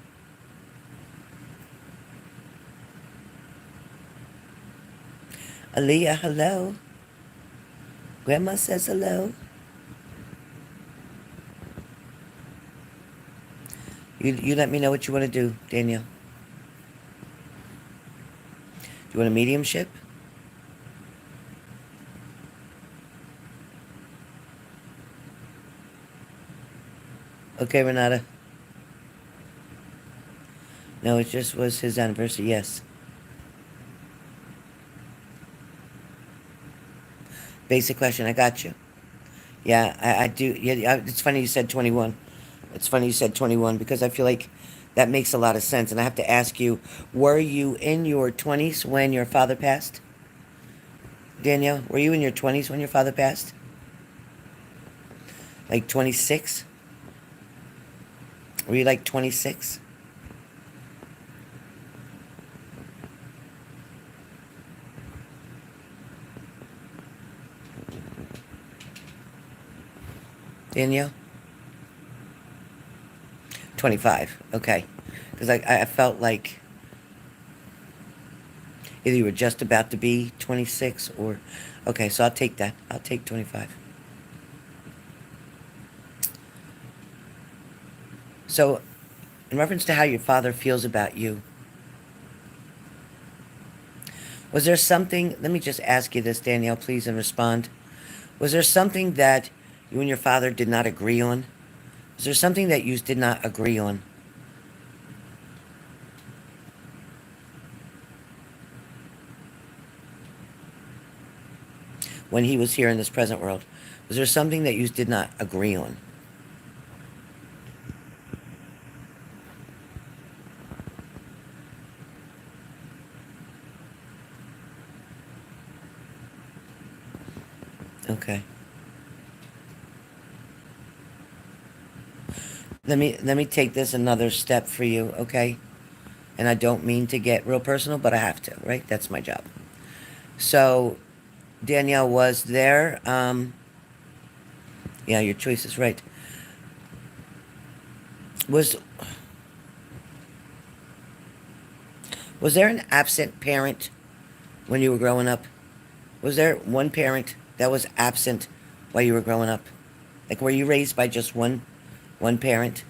Aaliyah, hello. Grandma says hello. You let me know what you want to do, Danielle. You want a mediumship? Okay, Renata. No, it just was his anniversary, yes. Basic question, I got you. Yeah, I do. Yeah, it's funny you said 21. It's funny you said 21 because I feel like that makes a lot of sense. And I have to ask you, were you in your 20s when your father passed? Danielle, were you in your 20s when your father passed? Like 26? Were you like 26? Danielle? 25. Okay. Because I felt like either you were just about to be 26 or... Okay, so I'll take that. I'll take 25. So, in reference to how your father feels about you, was there something... Let me just ask you this, Danielle, please, and respond. Was there something that you and your father did not agree on? Was there something that you did not agree on? When he was here in this present world? Was there something that you did not agree on? Okay. Let me take this another step for you, okay? And I don't mean to get real personal, but I have to, right? That's my job. So, Danielle was there. Yeah, your choice is right. Was was there an absent parent when you were growing up? Was there one parent that was absent while you were growing up? Like, were you raised by just one parent?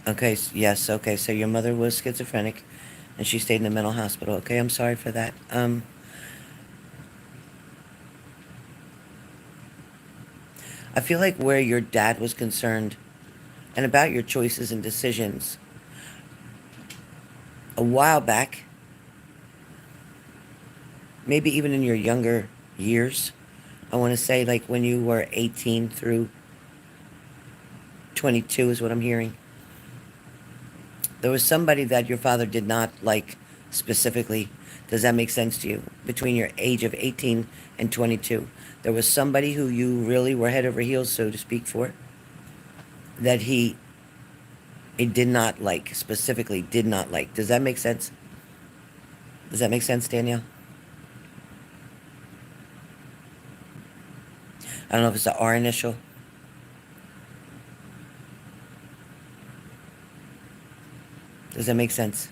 Okay, yes, okay, so your mother was schizophrenic and she stayed in the mental hospital. Okay, I'm sorry for that. I feel like where your dad was concerned and about your choices and decisions a while back, maybe even in your younger years. I want to say like when you were 18 through 22 is what I'm hearing. There was somebody that your father did not like specifically. Does that make sense to you? Between your age of 18 and 22. There was somebody who you really were head over heels, so to speak, for, that he did not like, specifically did not like. Does that make sense? Does that make sense, Danielle? I don't know if it's the R initial. Does that make sense?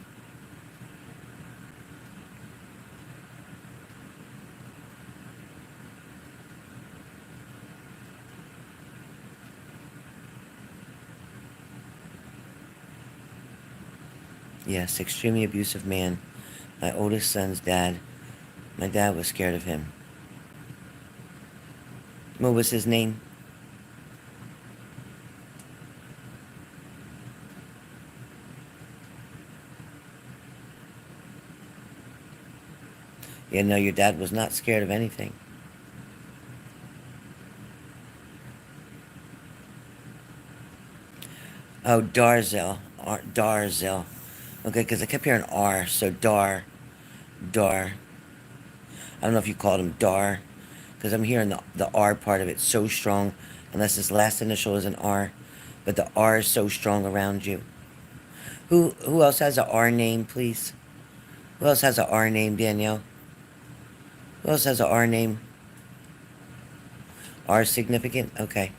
Yes, extremely abusive man. My oldest son's dad. My dad was scared of him. What was his name? Yeah, no, your dad was not scared of anything. Oh, Darzell. Darzell. Okay, because I kept hearing R, so Dar. I don't know if you called him Dar, because I'm hearing the R part of it so strong, unless his last initial is an R, but the R is so strong around you. Who else has a R name, please? Who else has a R name, Danielle? Who else has a R name? R significant? Okay.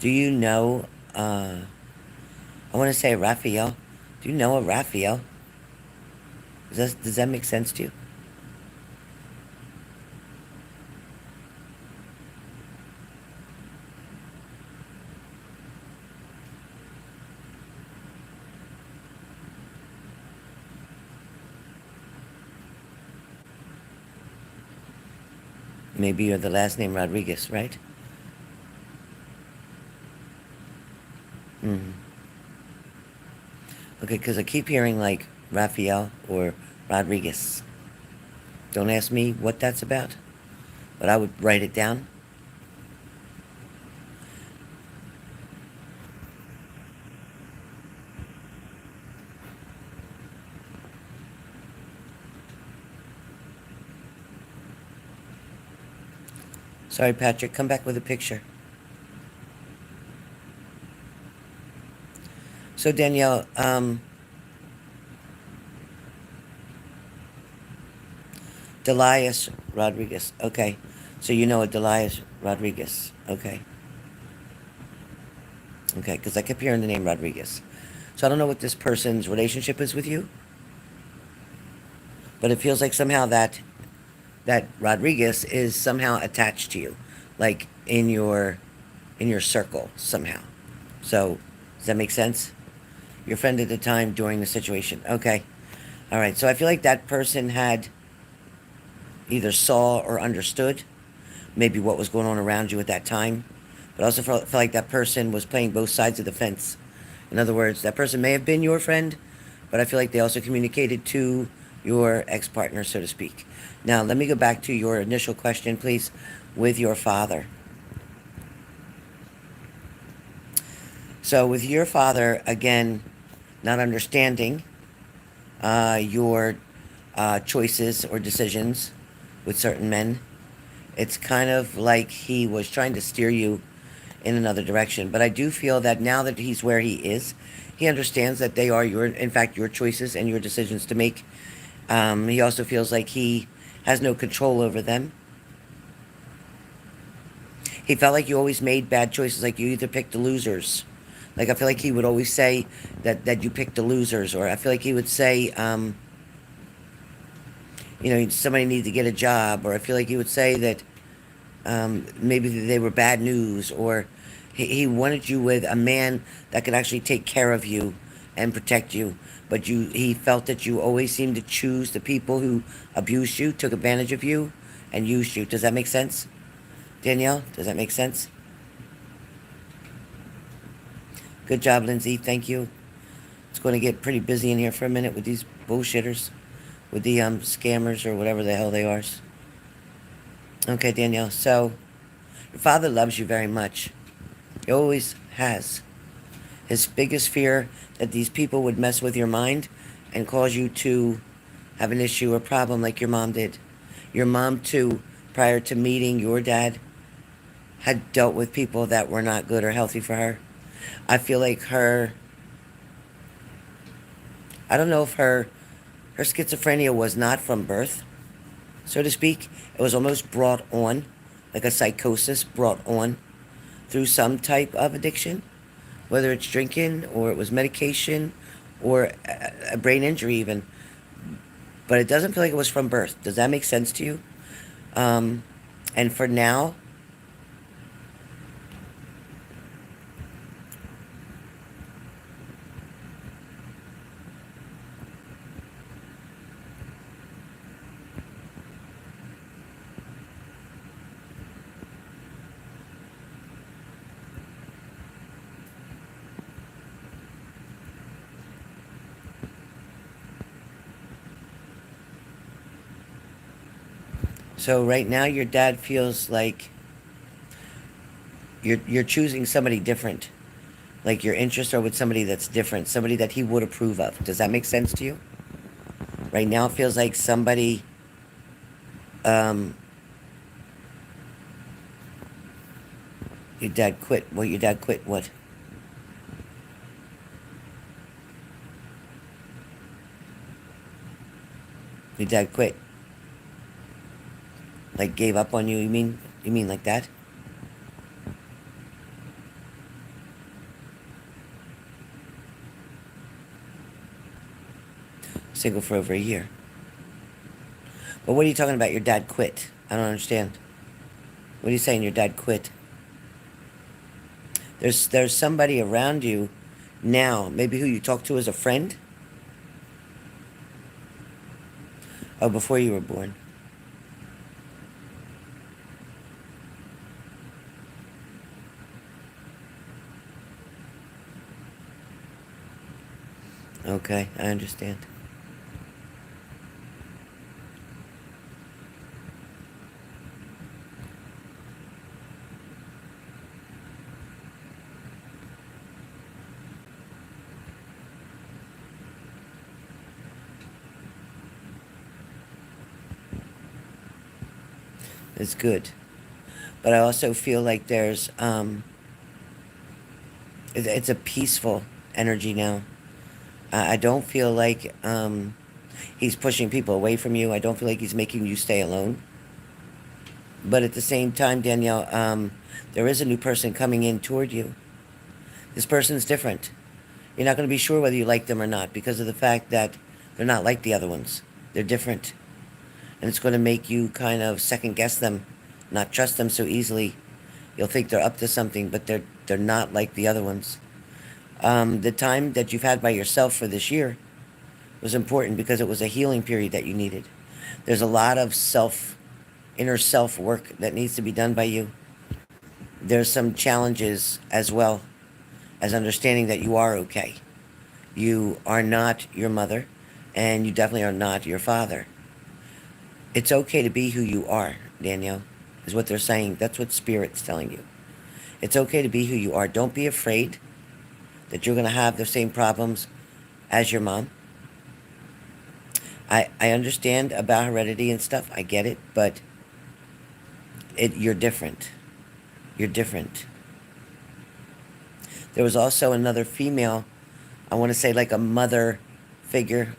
Do you know, I want to say Raphael. Do you know a Raphael? Does that make sense to you? Maybe you're the last name Rodriguez, right? Mm-hmm. Okay, because I keep hearing like Raphael or Rodriguez. Don't ask me what that's about, but I would write it down. Sorry, Patrick, come back with a picture. So, Danielle, Delias Rodriguez. Okay. So you know a Delias Rodriguez. Okay. Okay, because I kept hearing the name Rodriguez. So I don't know what this person's relationship is with you, but it feels like somehow that Rodriguez is somehow attached to you, like in your circle somehow. So does that make sense? Your friend at the time during the situation. Okay. All right. So I feel like that person had either saw or understood maybe what was going on around you at that time, but also felt like that person was playing both sides of the fence. In other words, that person may have been your friend, but I feel like they also communicated to your ex-partner, so to speak. Now, let me go back to your initial question, please, with your father. So, with your father, again, not understanding your choices or decisions with certain men, it's kind of like he was trying to steer you in another direction. But I do feel that now that he's where he is, he understands that they are in fact, your choices and your decisions to make. He also feels like he has no control over them. He felt like you always made bad choices, like you either picked the losers. Like I feel like he would always say that you picked the losers, or I feel like he would say, somebody needs to get a job, or I feel like he would say that maybe they were bad news, or he wanted you with a man that could actually take care of you and protect you. But he felt that you always seemed to choose the people who abused you, took advantage of you, and used you. Does that make sense, Danielle? Does that make sense? Good job, Lindsay. Thank you. It's going to get pretty busy in here for a minute with these bullshitters, with the scammers or whatever the hell they are. Okay, Danielle. So, your father loves you very much. He always has. His biggest fear that these people would mess with your mind and cause you to have an issue or problem like your mom did. Your mom, too, prior to meeting your dad, had dealt with people that were not good or healthy for her. I feel like I don't know if her schizophrenia was not from birth, so to speak. It was almost brought on, like a psychosis brought on through some type of addiction, whether it's drinking or it was medication or a brain injury even. But it doesn't feel like it was from birth. Does that make sense to you? Um, and for now, so right now your dad feels like you're choosing somebody different. Like your interests are with somebody that's different, somebody that he would approve of. Does that make sense to you? Right now it feels like somebody, um, your dad quit. Well, your dad quit what? Your dad quit. Like gave up on you, you mean? You mean like that? Single for over a year. But what are you talking about? Your dad quit. I don't understand. What are you saying? Your dad quit. There's somebody around you now, maybe who you talk to as a friend. Oh, before you were born. Okay, I understand. It's good. But I also feel like it's a peaceful energy now. I don't feel like he's pushing people away from you. I don't feel like he's making you stay alone. But at the same time, Danielle, there is a new person coming in toward you. This person's different. You're not going to be sure whether you like them or not because of the fact that they're not like the other ones. They're different. And it's going to make you kind of second guess them, not trust them so easily. You'll think they're up to something, but they're not like the other ones. The time that you've had by yourself for this year was important because it was a healing period that you needed. There's a lot of inner self work that needs to be done by you. There's some challenges as well as understanding that you are okay. You are not your mother, and you definitely are not your father. It's okay to be who you are, Danielle, is what they're saying. That's what Spirit's telling you. It's okay to be who you are. Don't be afraid that you're going to have the same problems as your mom. I understand about heredity and stuff. I get it, but you're different. You're different. There was also another female, I want to say like a motherly figure,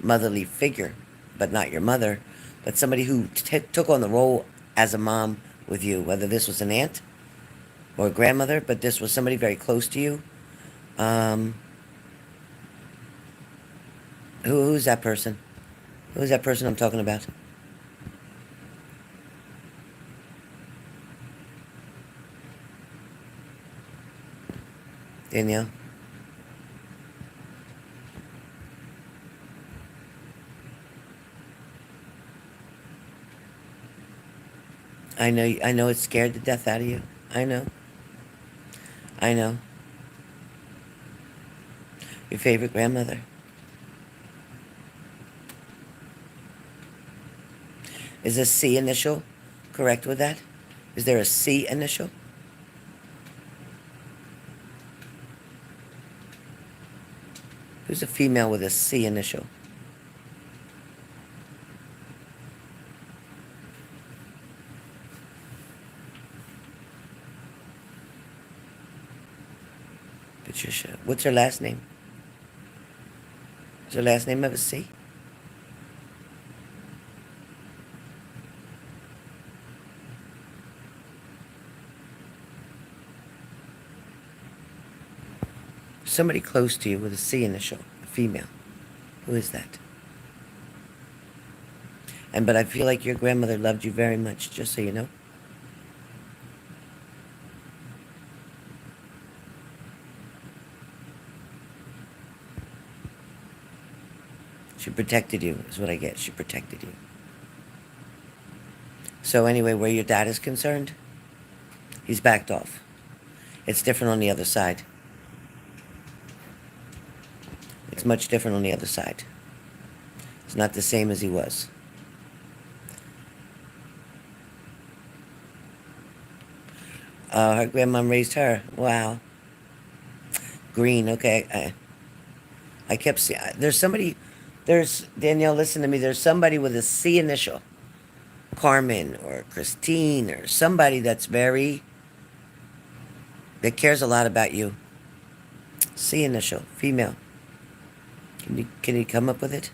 but not your mother, but somebody who took on the role as a mom with you, whether this was an aunt or a grandmother, but this was somebody very close to you. Um, who's that person? Who's that person I'm talking about? Danielle? I know it scared the death out of you. I know. I know. Your favorite grandmother. Is a C initial correct with that? Is there a C initial? Who's a female with a C initial? Patricia. What's her last name? Is her last name have a C? Somebody close to you with a C initial, a female. Who is that? But I feel like your grandmother loved you very much, just so you know. She protected you, is what I get. She protected you. So anyway, where your dad is concerned, he's backed off. It's different on the other side. It's much different on the other side. It's not the same as he was. Her grandmom raised her. Wow. Green, okay. I kept seeing, there's, Danielle, listen to me, there's somebody with a C initial. Carmen or Christine or somebody that cares a lot about you. C initial, female. Can you come up with it?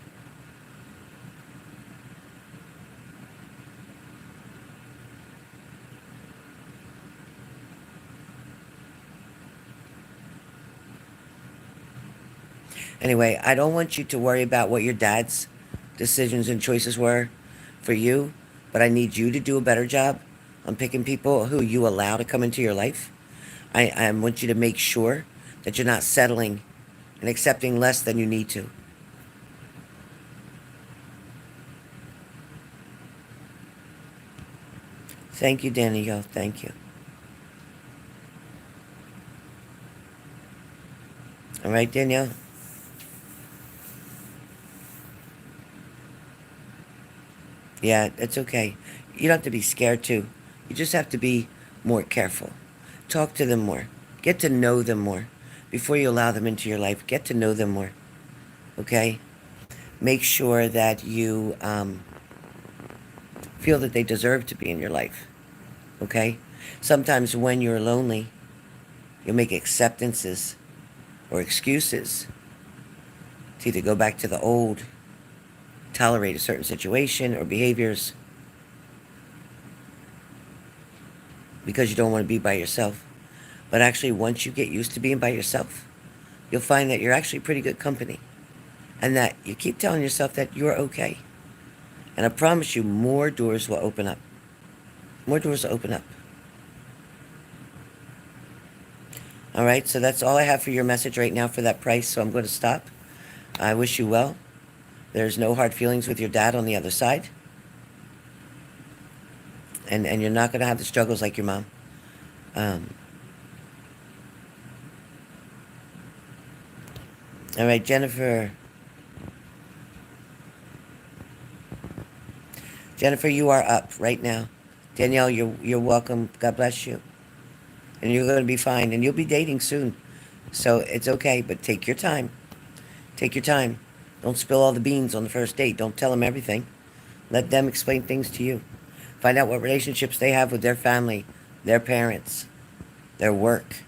Anyway, I don't want you to worry about what your dad's decisions and choices were for you, but I need you to do a better job on picking people who you allow to come into your life. I want you to make sure that you're not settling and accepting less than you need to. Thank you, Danielle. Thank you. All right, Danielle? Yeah, it's okay. You don't have to be scared, too. You just have to be more careful. Talk to them more. Get to know them more. Before you allow them into your life, get to know them more. Okay? Make sure that you feel that they deserve to be in your life. Okay? Sometimes when you're lonely, you'll make acceptances or excuses to either go back to the old, tolerate a certain situation or behaviors because you don't want to be by yourself. But actually, once you get used to being by yourself, you'll find that you're actually pretty good company and that you keep telling yourself that you're okay. And I promise you, more doors will open up. More doors will open up. All right, so that's all I have for your message right now for that price, so I'm going to stop. I wish you well. There's no hard feelings with your dad on the other side. And you're not going to have the struggles like your mom. All right, Jennifer. Jennifer, you are up right now. Danielle, you're welcome. God bless you. And you're going to be fine. And you'll be dating soon. So it's okay, but take your time. Take your time. Don't spill all the beans on the first date. Don't tell them everything. Let them explain things to you. Find out what relationships they have with their family, their parents, their work.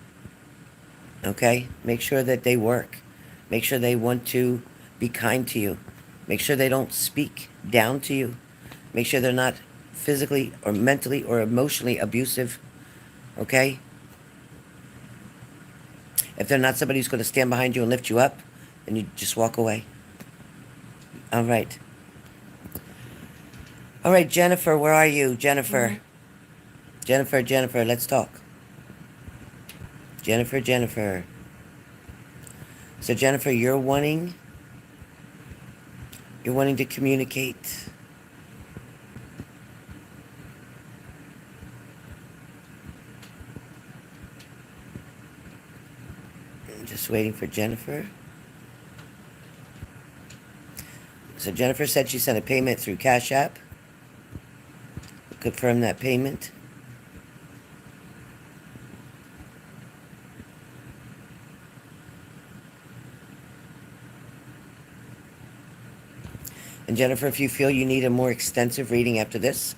Okay? Make sure that they work. Make sure they want to be kind to you. Make sure they don't speak down to you. Make sure they're not physically or mentally or emotionally abusive. Okay? If they're not somebody who's going to stand behind you and lift you up, then you just walk away. All right. All right, Jennifer, where are you? Jennifer. Jennifer, let's talk. Jennifer. So, Jennifer, you're wanting to communicate. I'm just waiting for Jennifer. So Jennifer said she sent a payment through Cash App. Confirm that payment. And Jennifer, if you feel you need a more extensive reading after this,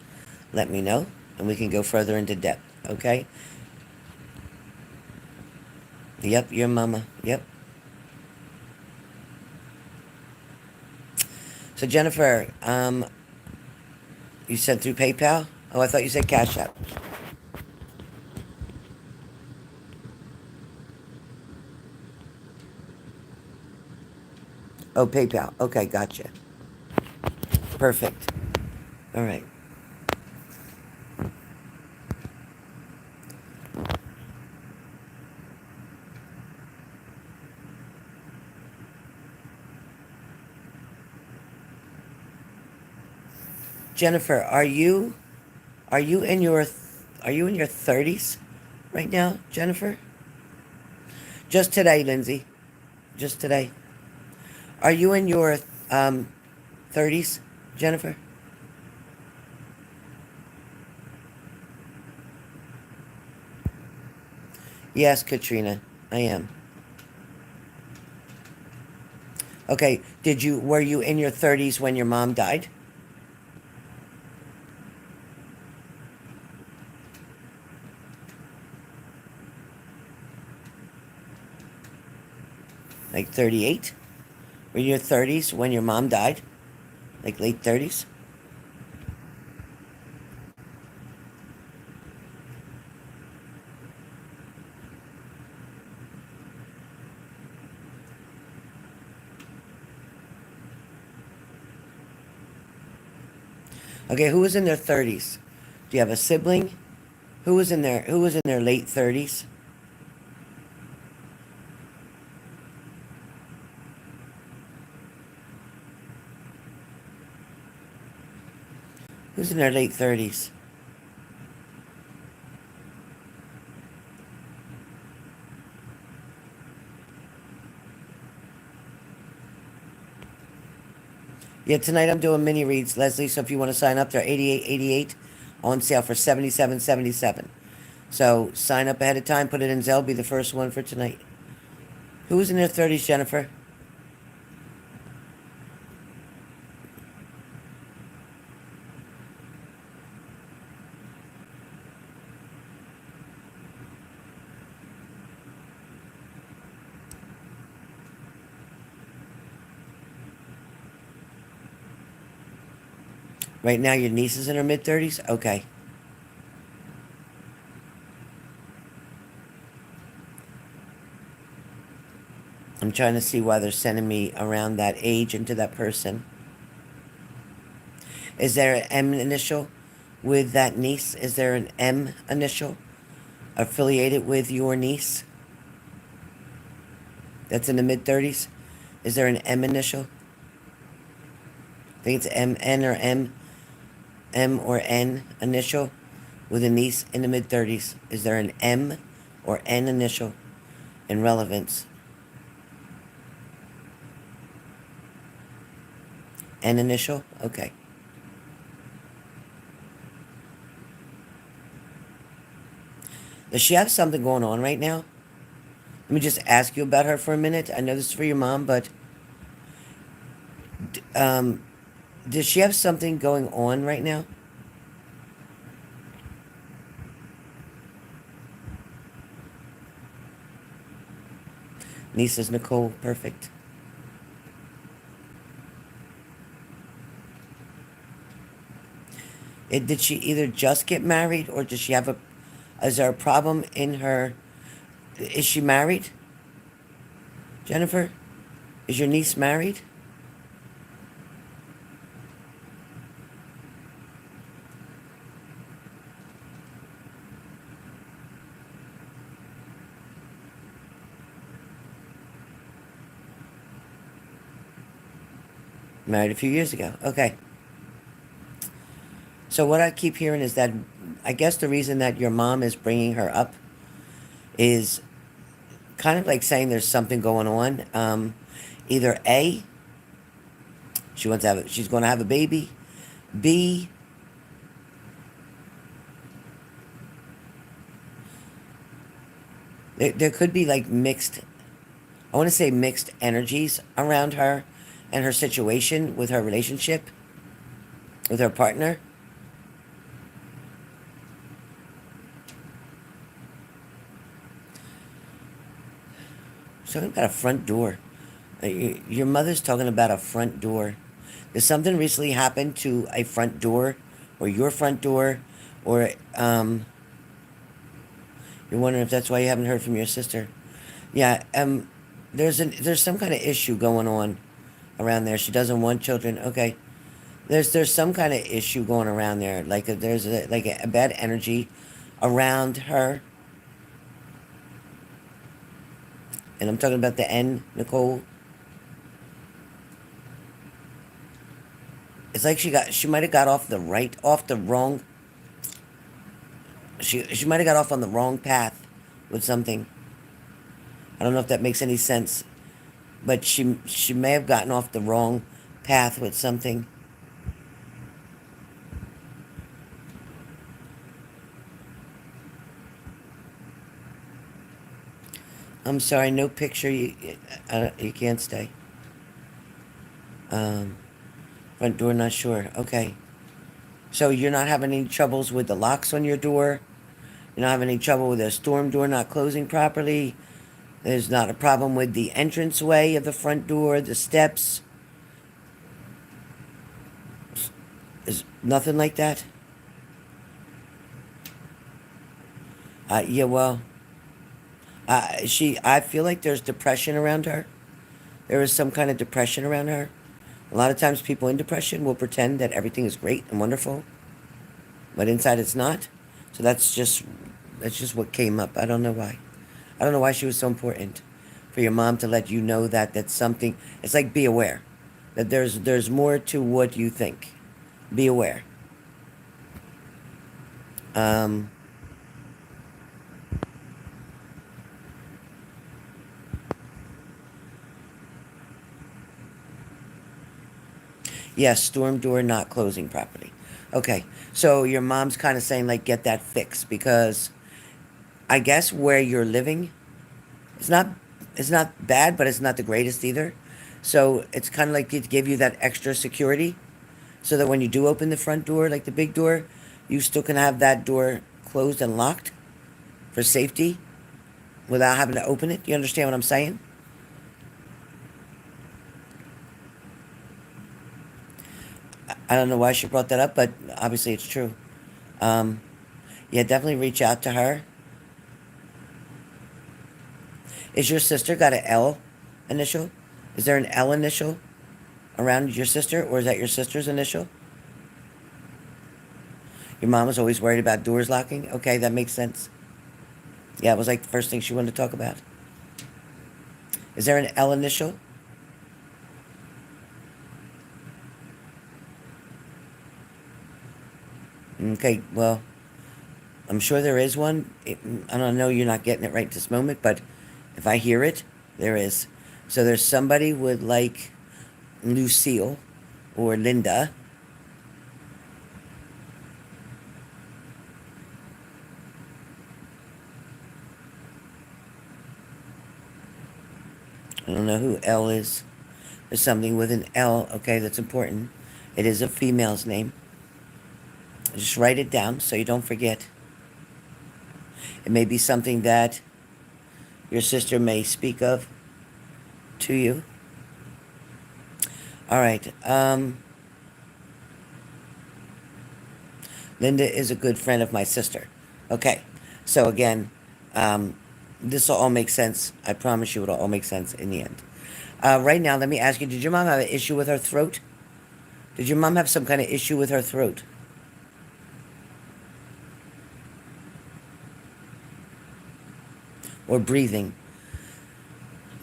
let me know, and we can go further into depth, okay? Yep, your mama. Yep. So Jennifer, you sent through PayPal? Oh, I thought you said Cash App. Oh, PayPal. Okay, gotcha. Perfect. All right. Jennifer, are you in your 30s right now, Jennifer? Just today, Lindsay. Just today. Are you in your 30s, Jennifer? Yes, Katrina, I am. Okay, were you in your 30s when your mom died? Like 38? Were you in your 30s when your mom died? Like late 30s? Okay, who was in their 30s? Do you have a sibling? Who was in their late 30s? Who's in their late 30s? Yeah, tonight I'm doing mini reads, Leslie, so if you want to sign up, they're 88.88 on sale for 77.77. So sign up ahead of time, put it in Zelle, be the first one for tonight. Who was in their 30s, Jennifer? Right now, your niece is in her mid 30s? Okay. I'm trying to see why they're sending me around that age into that person. Is there an M initial with that niece? Is there an M initial affiliated with your niece that's in the mid 30s? Is there an M initial? I think it's M or M or N initial with a niece in the mid 30s. Is there an M or N initial in relevance? N initial? Okay. Does she have something going on right now? Let me just ask you about her for a minute. I know this is for your mom, but um, does she have something going on right now? Niece says Nicole, perfect. Did she either just get married or does she have a? Is there a problem in her? Is she married? Jennifer, is your niece married? Married a few years ago. Okay. So what I keep hearing is that I guess the reason that your mom is bringing her up is kind of like saying there's something going on. Either A, She wants to have. She's going to have a baby. B, there could be like mixed. I want to say mixed energies around her, and her situation with her relationship with her partner. She's talking about a front door. Your mother's talking about a front door. Did something recently happen to a front door, or your front door, or you're wondering if that's why you haven't heard from your sister? Yeah, there's some kind of issue going on around there. She doesn't want children. Okay, there's some kind of issue going around there. Like there's like a bad energy around her, and I'm talking about the N, Nicole. It's like she might have got off the wrong. She might have got off on the wrong path with something. I don't know if that makes any sense, but she may have gotten off the wrong path with something. I'm sorry, no picture. You can't stay. Um, Front door, not sure. Okay. So you're not having any troubles with the locks on your door? You're not having any trouble with the storm door not closing properly? There's not a problem with the entranceway of the front door, the steps? Is nothing like that? Yeah, well, I feel like there's depression around her. There is some kind of depression around her. A lot of times people in depression will pretend that everything is great and wonderful, but inside it's not. So that's just what came up. I don't know why. I don't know why she was so important for your mom to let you know that that's something. It's like be aware that there's more to what you think. Be aware. Um, yes, storm door not closing properly. Okay, so your mom's kind of saying like get that fixed because I guess where you're living, it's not it's not bad, but it's not the greatest either. So it's kind of like to give you that extra security, so that when you do open the front door, like the big door, you still can have that door closed and locked for safety without having to open it. You understand what I'm saying? I don't know why she brought that up, but obviously it's true. Um, yeah, definitely reach out to her. Is your sister got an L initial? Is there an L initial around your sister, or is that your sister's initial? Your mom was always worried about doors locking. Okay, that makes sense. Yeah, it was like the first thing she wanted to talk about. Is there an L initial? Okay, well, I'm sure there is one. I don't know, you're not getting it right this moment, but if I hear it, there is. So there's somebody with like Lucille or Linda. I don't know who L is. There's something with an L. Okay, that's important. It is a female's name. Just write it down so you don't forget. It may be something that your sister may speak of to you. All right. Linda is a good friend of my sister. Okay. So again, this will all make sense. I promise you it'll all make sense in the end. Right now, let me ask you, did your mom have an issue with her throat? Did your mom have some kind of issue with her throat? Or breathing?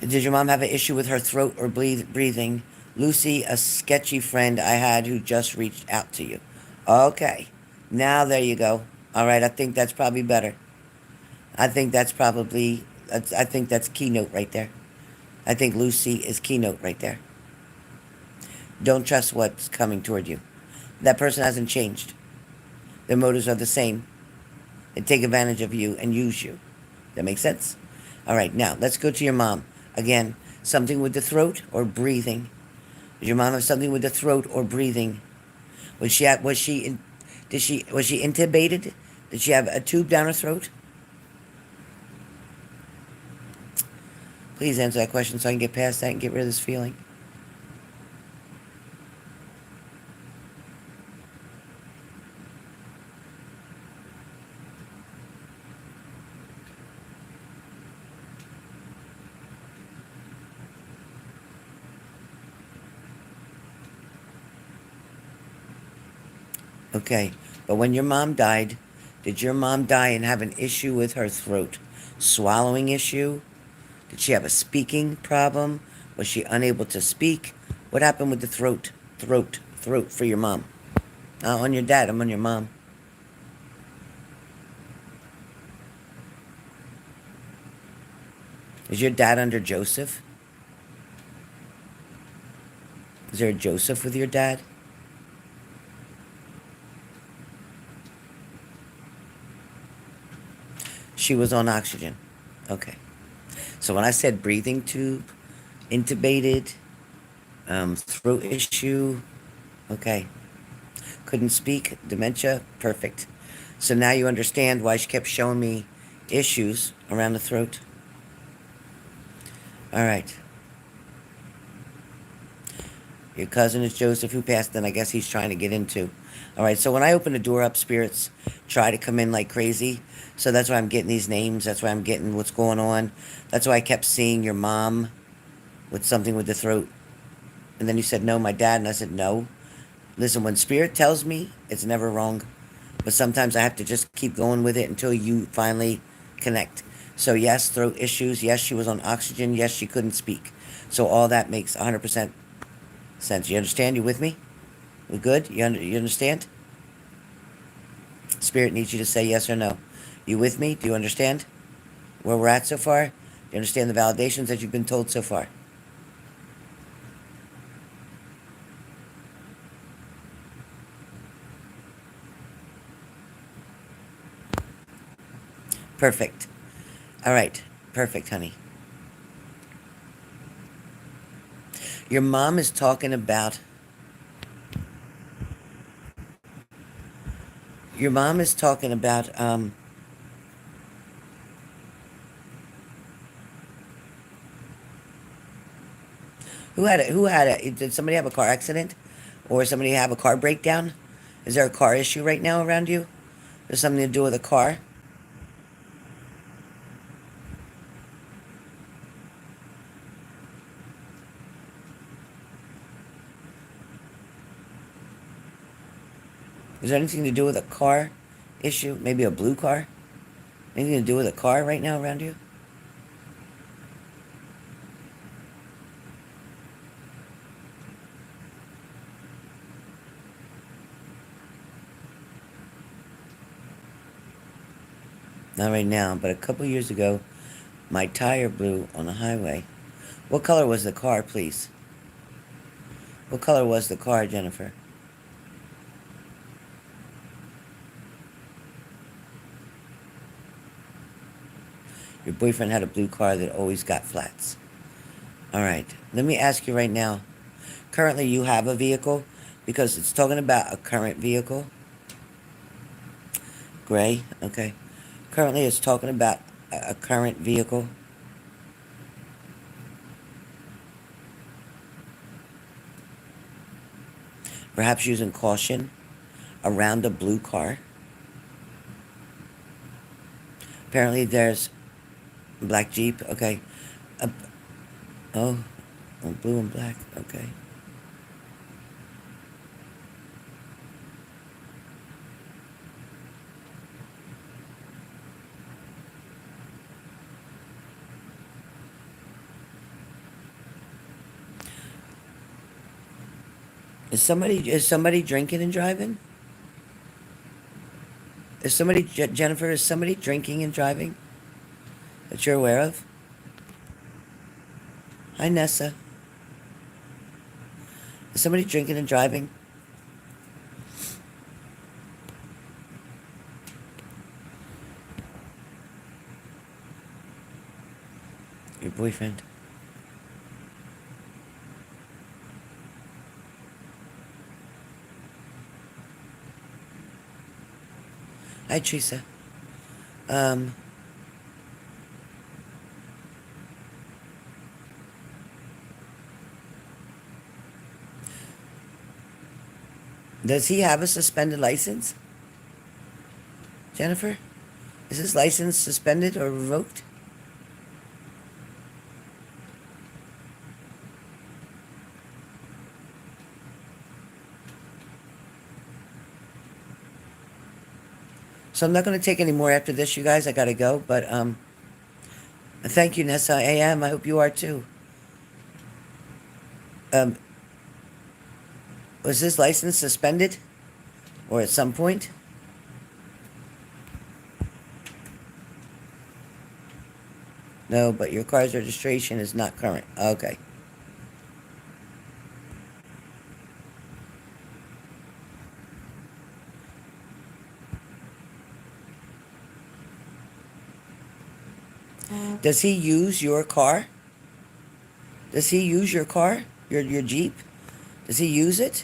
Did your mom have an issue with her throat or breathing? Lucy, a sketchy friend I had who just reached out to you. Okay. Now there you go. All right, I think that's probably better. I think I think that's keynote right there. I think Lucy is keynote right there. Don't trust what's coming toward you. That person hasn't changed. Their motives are the same. They take advantage of you and use you. That makes sense? All right, now let's go to your mom. Again, something with the throat or breathing. Did your mom have something with the throat or breathing? Was she intubated? Did she have a tube down her throat? Please answer that question so I can get past that and get rid of this feeling. Okay, but when your mom died, did your mom die and have an issue with her throat? Swallowing issue? Did she have a speaking problem? Was she unable to speak? What happened with the throat? Throat for your mom. On your dad, I'm on your mom. Is your dad under Joseph? Is there a Joseph with your dad? She was on oxygen. Okay. So when I said breathing tube, intubated, throat issue, okay. Couldn't speak, dementia, perfect. So now you understand why she kept showing me issues around the throat. All right. Your cousin is Joseph, who passed, and I guess he's trying to get into. All right, so when I open the door up, spirits try to come in like crazy. So that's why I'm getting these names. That's why I'm getting what's going on. That's why I kept seeing your mom with something with the throat. And then you said, no, my dad. And I said, no. Listen, when spirit tells me, it's never wrong. But sometimes I have to just keep going with it until you finally connect. So yes, throat issues. Yes, she was on oxygen. Yes, she couldn't speak. So all that makes 100% sense. You understand? You with me? We good? You understand? Spirit needs you to say yes or no. You with me? Do you understand where we're at so far? Do you understand the validations that you've been told so far? Perfect. All right. Perfect, honey. Your mom is talking about... Your mom is talking about... Did somebody have a car accident? Or somebody have a car breakdown? Is there a car issue right now around you? There's something to do with a car? Is there anything to do with a car issue? Maybe a blue car? Anything to do with a car right now around you? Not right now, but a couple years ago, my tire blew on the highway. What color was the car, please? What color was the car, Jennifer? Your boyfriend had a blue car that always got flats. All right. Let me ask you right now. Currently, you have a vehicle? Because it's talking about a current vehicle. Gray? Okay. Currently, it's talking about a current vehicle. Perhaps using caution around a blue car. Apparently, there's a black Jeep. Okay. Uh, oh, blue and black. Okay. Is somebody drinking and driving? Jennifer, is somebody drinking and driving that you're aware of? Hi, Nessa. Is somebody drinking and driving? Your boyfriend? Hi, Teresa. Um, does he have a suspended license? Jennifer? Is his license suspended or revoked? So I'm not going to take any more after this, you guys. I got to go. But thank you, Nessa. I am. I hope you are too. Um, was his license suspended? Or at some point? No, but your car's registration is not current. Okay. Does he use your car? Does he use your car? Your Jeep? Does he use it?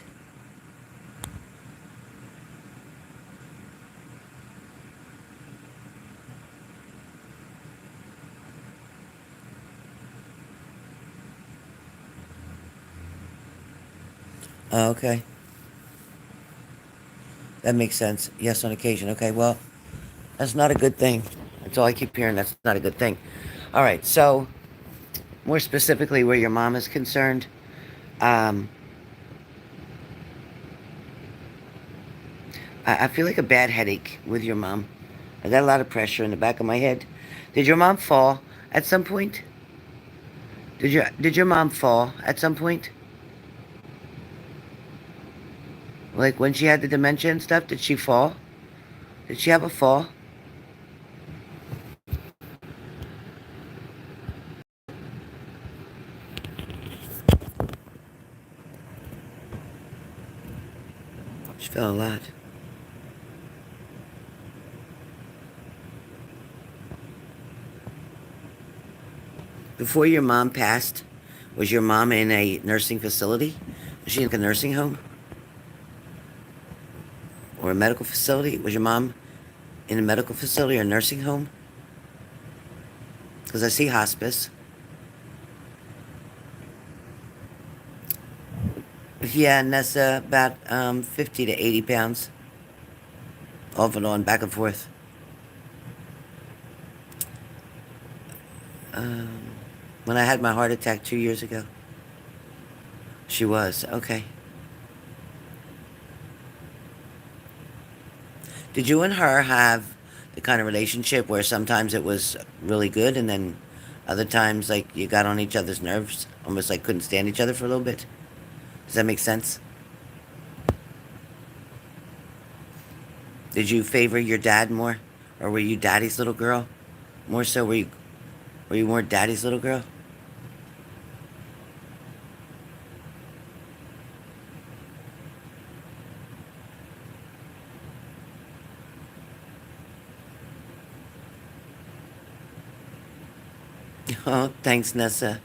Okay. That makes sense. Yes, on occasion. Okay, well, that's not a good thing. That's all I keep hearing. That's not a good thing. All right, so more specifically where your mom is concerned, um, I feel like a bad headache with your mom. I got a lot of pressure in the back of my head. Did your mom fall at some point? Did your mom fall at some point? Like when she had the dementia and stuff, did she fall? Did she have a fall? She fell a lot. Before your mom passed, was your mom in a nursing facility? Was she in a nursing home or a medical facility? Was your mom in a medical facility or nursing home? Because I see hospice. Yeah, and that's about 50 to 80 pounds, off and on, back and forth. Um, when I had my heart attack 2 years ago, she was. Okay. Did you and her have the kind of relationship where sometimes it was really good and then other times like you got on each other's nerves, almost like couldn't stand each other for a little bit? Does that make sense? Did you favor your dad more? Or were you daddy's little girl? More so, were you more daddy's little girl? Oh, thanks, Nessa.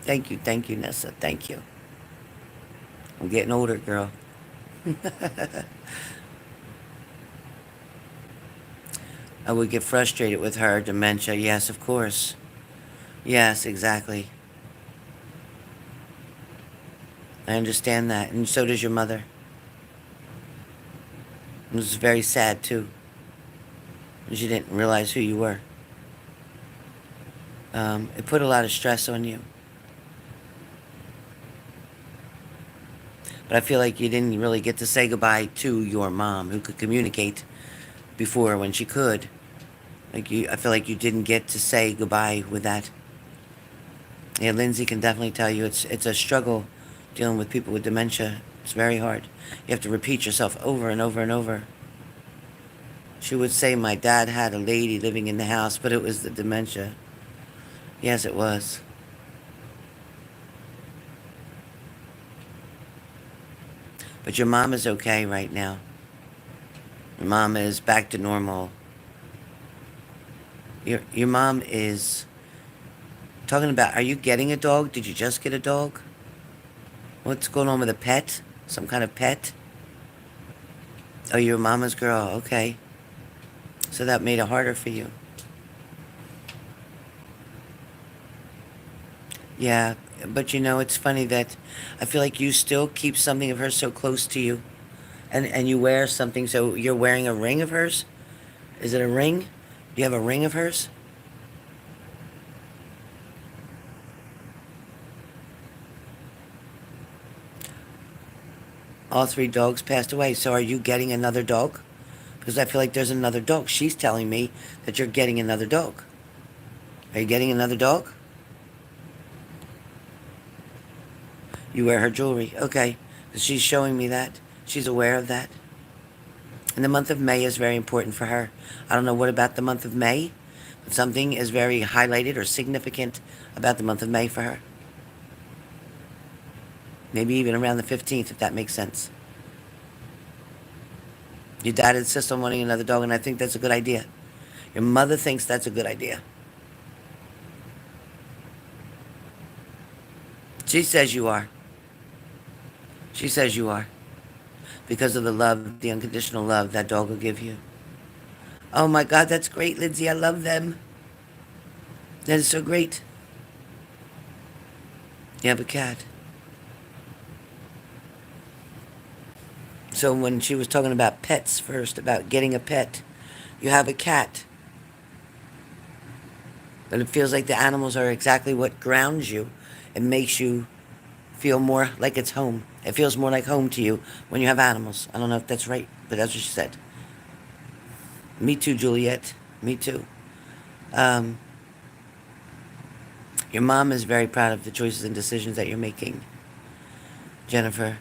Thank you, Nessa. Thank you. I'm getting older, girl. I would get frustrated with her dementia. Yes, of course. Yes, exactly. I understand that. And so does your mother. It was very sad, too. She didn't realize who you were. It put a lot of stress on you. But I feel like you didn't really get to say goodbye to your mom, who could communicate before when she could. I feel like you didn't get to say goodbye with that. Yeah, Lindsay can definitely tell you it's a struggle dealing with people with dementia. It's very hard. You have to repeat yourself over and over and over. She would say my dad had a lady living in the house, but it was the dementia. Yes, it was. But your mom is okay right now. Your mom is back to normal. Your mom is talking about, are you getting a dog? Did you just get a dog? What's going on with a pet? Some kind of pet? Oh, you're a mama's girl. Okay. So that made it harder for you. Yeah, but you know, it's funny that I feel like you still keep something of hers so close to you. And you wear something, so you're wearing a ring of hers? Is it a ring? Do you have a ring of hers? All three dogs passed away. So are you getting another dog? Because I feel like there's another dog. She's telling me that you're getting another dog. Are you getting another dog? You wear her jewelry. Okay. She's showing me that. She's aware of that. And the month of May is very important for her. I don't know what about the month of May, but something is very highlighted or significant about the month of May for her. Maybe even around the 15th, if that makes sense. Your dad insists on wanting another dog, and I think that's a good idea. Your mother thinks that's a good idea. She says you are. She says you are. Because of the love, the unconditional love that dog will give you. Oh my God, that's great, Lindsay. I love them. That is so great. You have a cat. So when she was talking about pets first, about getting a pet, you have a cat. But it feels like the animals are exactly what grounds you and makes you feel more like it's home. It feels more like home to you when you have animals. I don't know if that's right, but that's what she said. Me too, Juliet. Me too. Um, your mom is very proud of the choices and decisions that you're making, Jennifer.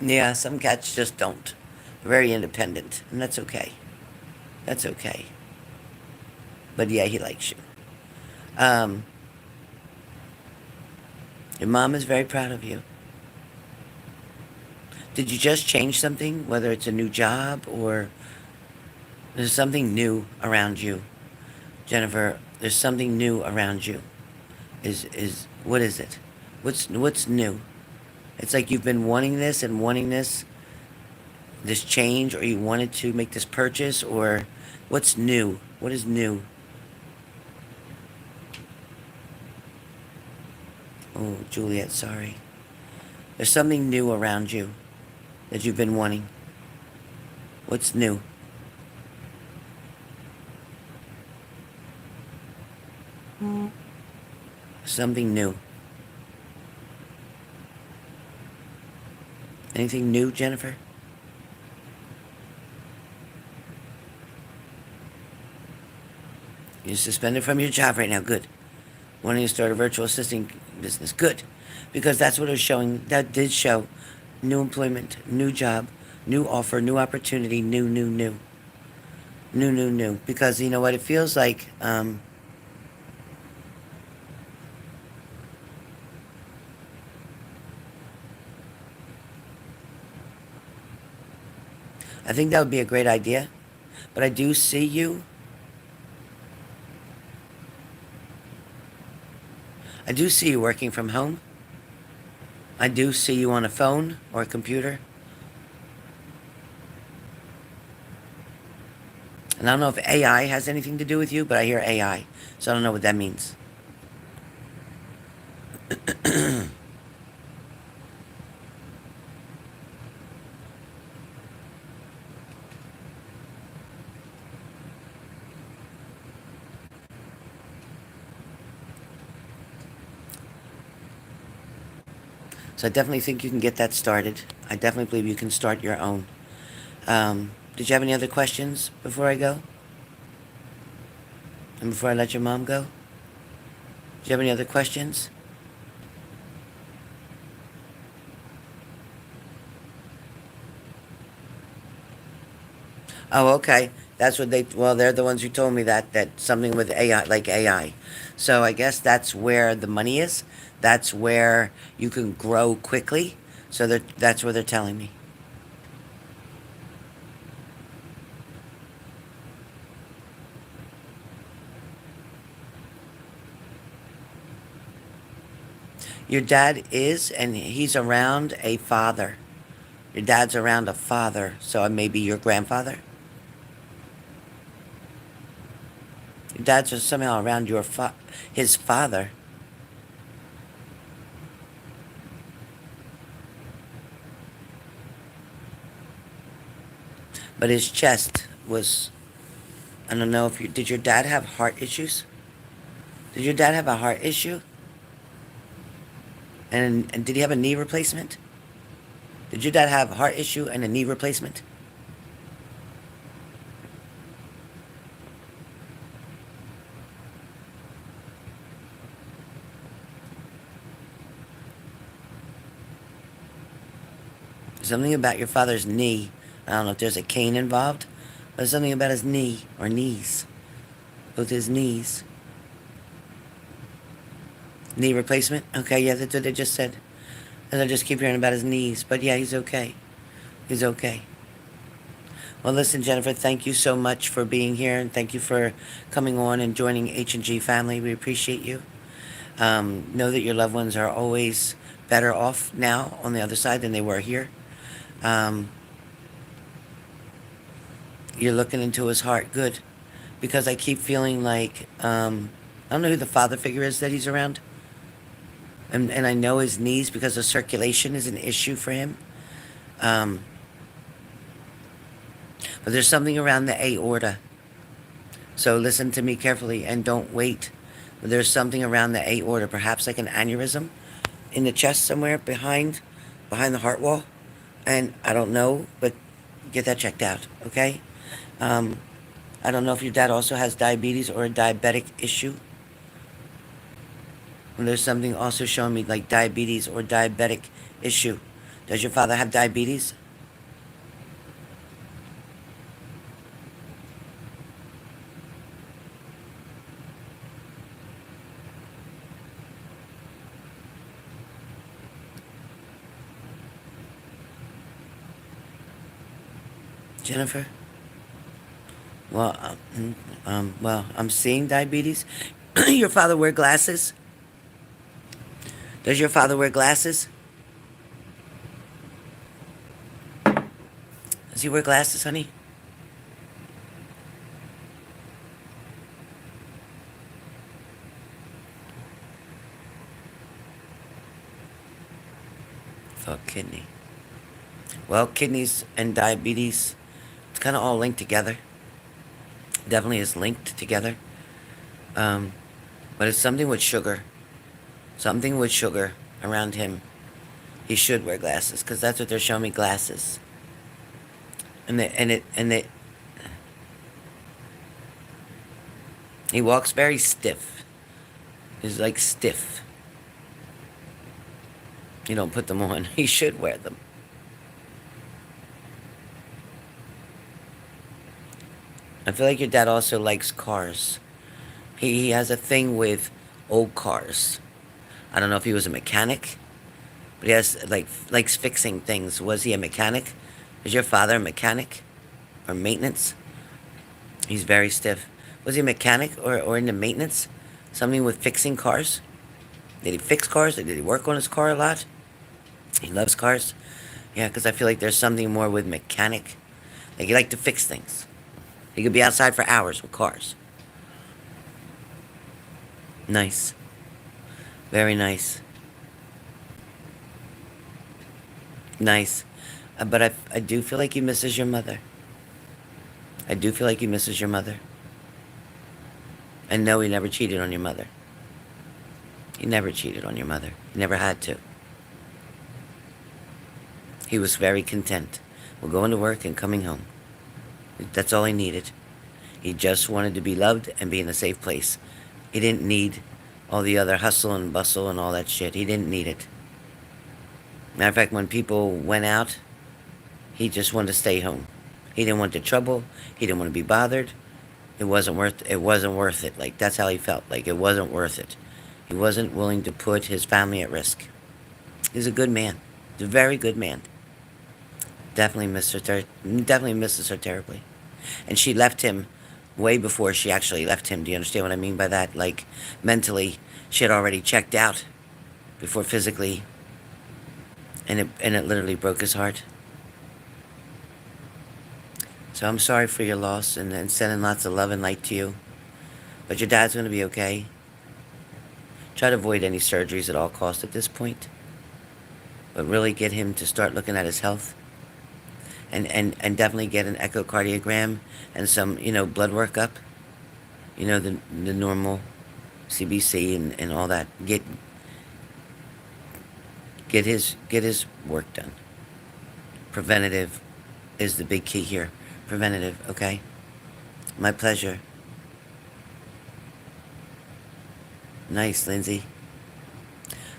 Yeah, some cats just don't. They're very independent, and that's okay. That's okay. But yeah, he likes you. Um, your mom is very proud of you. Did you just change something, whether it's a new job or there's something new around you? Jennifer, there's something new around you. Is what is it? What's new? It's like you've been wanting this and wanting this change, or you wanted to make this purchase, or what's new? What is new? Oh, Juliet, sorry. There's something new around you that you've been wanting. What's new? Something new. Anything new, Jennifer? You're suspended from your job right now. Good. Wanting to start a virtual assisting business. Good. Because that's what it was showing. That did show new employment, new job, new offer, new opportunity, new, new, new. New, new, new. Because you know what? It feels like I think that would be a great idea. But I do see you. I do see you working from home. I do see you on a phone or a computer. And I don't know if AI has anything to do with you, but I hear AI. So I don't know what that means. So I definitely think you can get that started. I definitely believe you can start your own. Did you have any other questions before I go? And before I let your mom go? Do you have any other questions? Oh, okay. That's what they, well, they're the ones who told me that something with AI, like AI. So I guess that's where the money is. That's where you can grow quickly. So that's what they're telling me. Your dad is, and he's around a father. Your dad's around a father, so maybe your grandfather. Your dad's just somehow around his father, but his chest was. I don't know if you did. Your dad have heart issues? Did your dad have a heart issue? And did he have a knee replacement? Did your dad have a heart issue and a knee replacement? Something about your father's knee. I don't know if there's a cane involved, but something about his knee or knees. Both his knees. Knee replacement? Okay, yeah, that's what they just said. And I just keep hearing about his knees. But yeah, he's okay. He's okay. Well, listen, Jennifer, thank you so much for being here, and thank you for coming on and joining H&G family. We appreciate you. Know that your loved ones are always better off now on the other side than they were here. Um, you're looking into his heart. Good. Because I keep feeling like, I don't know who the father figure is that he's around. And I know his knees because the circulation is an issue for him. Um, but there's something around the aorta. So listen to me carefully and don't wait. There's something around the aorta, perhaps like an aneurysm in the chest somewhere behind the heart wall. And I don't know, but get that checked out, okay? Um, I don't know if your dad also has diabetes or a diabetic issue. And there's something also showing me like diabetes or diabetic issue. Does your father have diabetes? Jennifer? Well, well, I'm seeing diabetes. Your father wear glasses? Does your father wear glasses? Does he wear glasses, honey? Fuck kidney. Well, kidneys and diabetes, it's kind of all linked together. Definitely is linked together. Um, but it's something with sugar. Something with sugar around him. He should wear glasses because that's what they're showing me, glasses. And he walks very stiff. He's like stiff. You don't put them on. He should wear them. I feel like your dad also likes cars. He has a thing with old cars. I don't know if he was a mechanic, but he has like likes fixing things. Was he a mechanic? Is your father a mechanic or maintenance? He's very stiff. Was he a mechanic or into maintenance? Something with fixing cars? Did he fix cars? Did he work on his car a lot? He loves cars. Yeah, because I feel like there's something more with mechanic. Like he like to fix things. He could be outside for hours with cars. Nice. Very nice. Nice. But I do feel like he misses your mother. I do feel like he misses your mother. And no, he never cheated on your mother. He never cheated on your mother. He never had to. He was very content with going to work and coming home. That's all he needed. He just wanted to be loved and be in a safe place. He didn't need all the other hustle and bustle and all that shit. He didn't need it. Matter of fact, when people went out, he just wanted to stay home. He didn't want the trouble. He didn't want to be bothered. It wasn't worth it. Like, that's how he felt. Like, it wasn't worth it. He wasn't willing to put his family at risk. He's a good man. He's a very good man. Definitely misses her terribly. And she left him way before she actually left him. Do you understand what I mean by that? Like, mentally, she had already checked out before physically, and it literally broke his heart. So I'm sorry for your loss, and sending lots of love and light to you. But your dad's going to be okay. Try to avoid any surgeries at all costs at this point. But really get him to start looking at his health. And definitely get an echocardiogram and some, blood workup. The normal CBC and all that. Get his work done. Preventative is the big key here. Preventative, okay? My pleasure. Nice, Lindsay.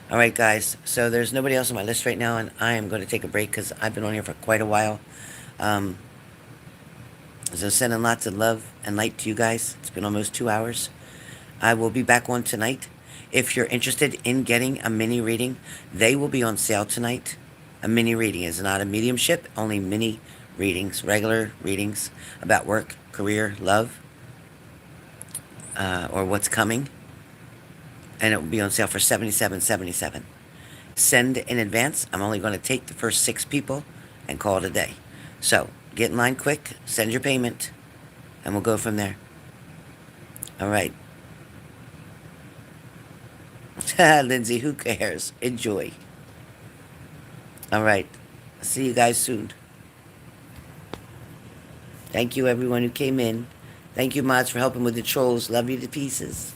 All right, guys. So there's nobody else on my list right now, and I am going to take a break because I've been on here for quite a while. So sending lots of love and light to you guys. It's been almost 2 hours. I will be back on tonight. If you're interested in getting a mini reading, they will be on sale tonight. A mini reading is not a mediumship, only mini readings, regular readings about work, career, love, or what's coming. And it will be on sale for $77.77. Send in advance. I'm only going to take the first 6 people and call it a day. So get in line quick, send your payment, and we'll go from there. All right. Lindsay, who cares? Enjoy. All right. See you guys soon. Thank you, everyone who came in. Thank you, mods, for helping with the trolls. Love you to pieces.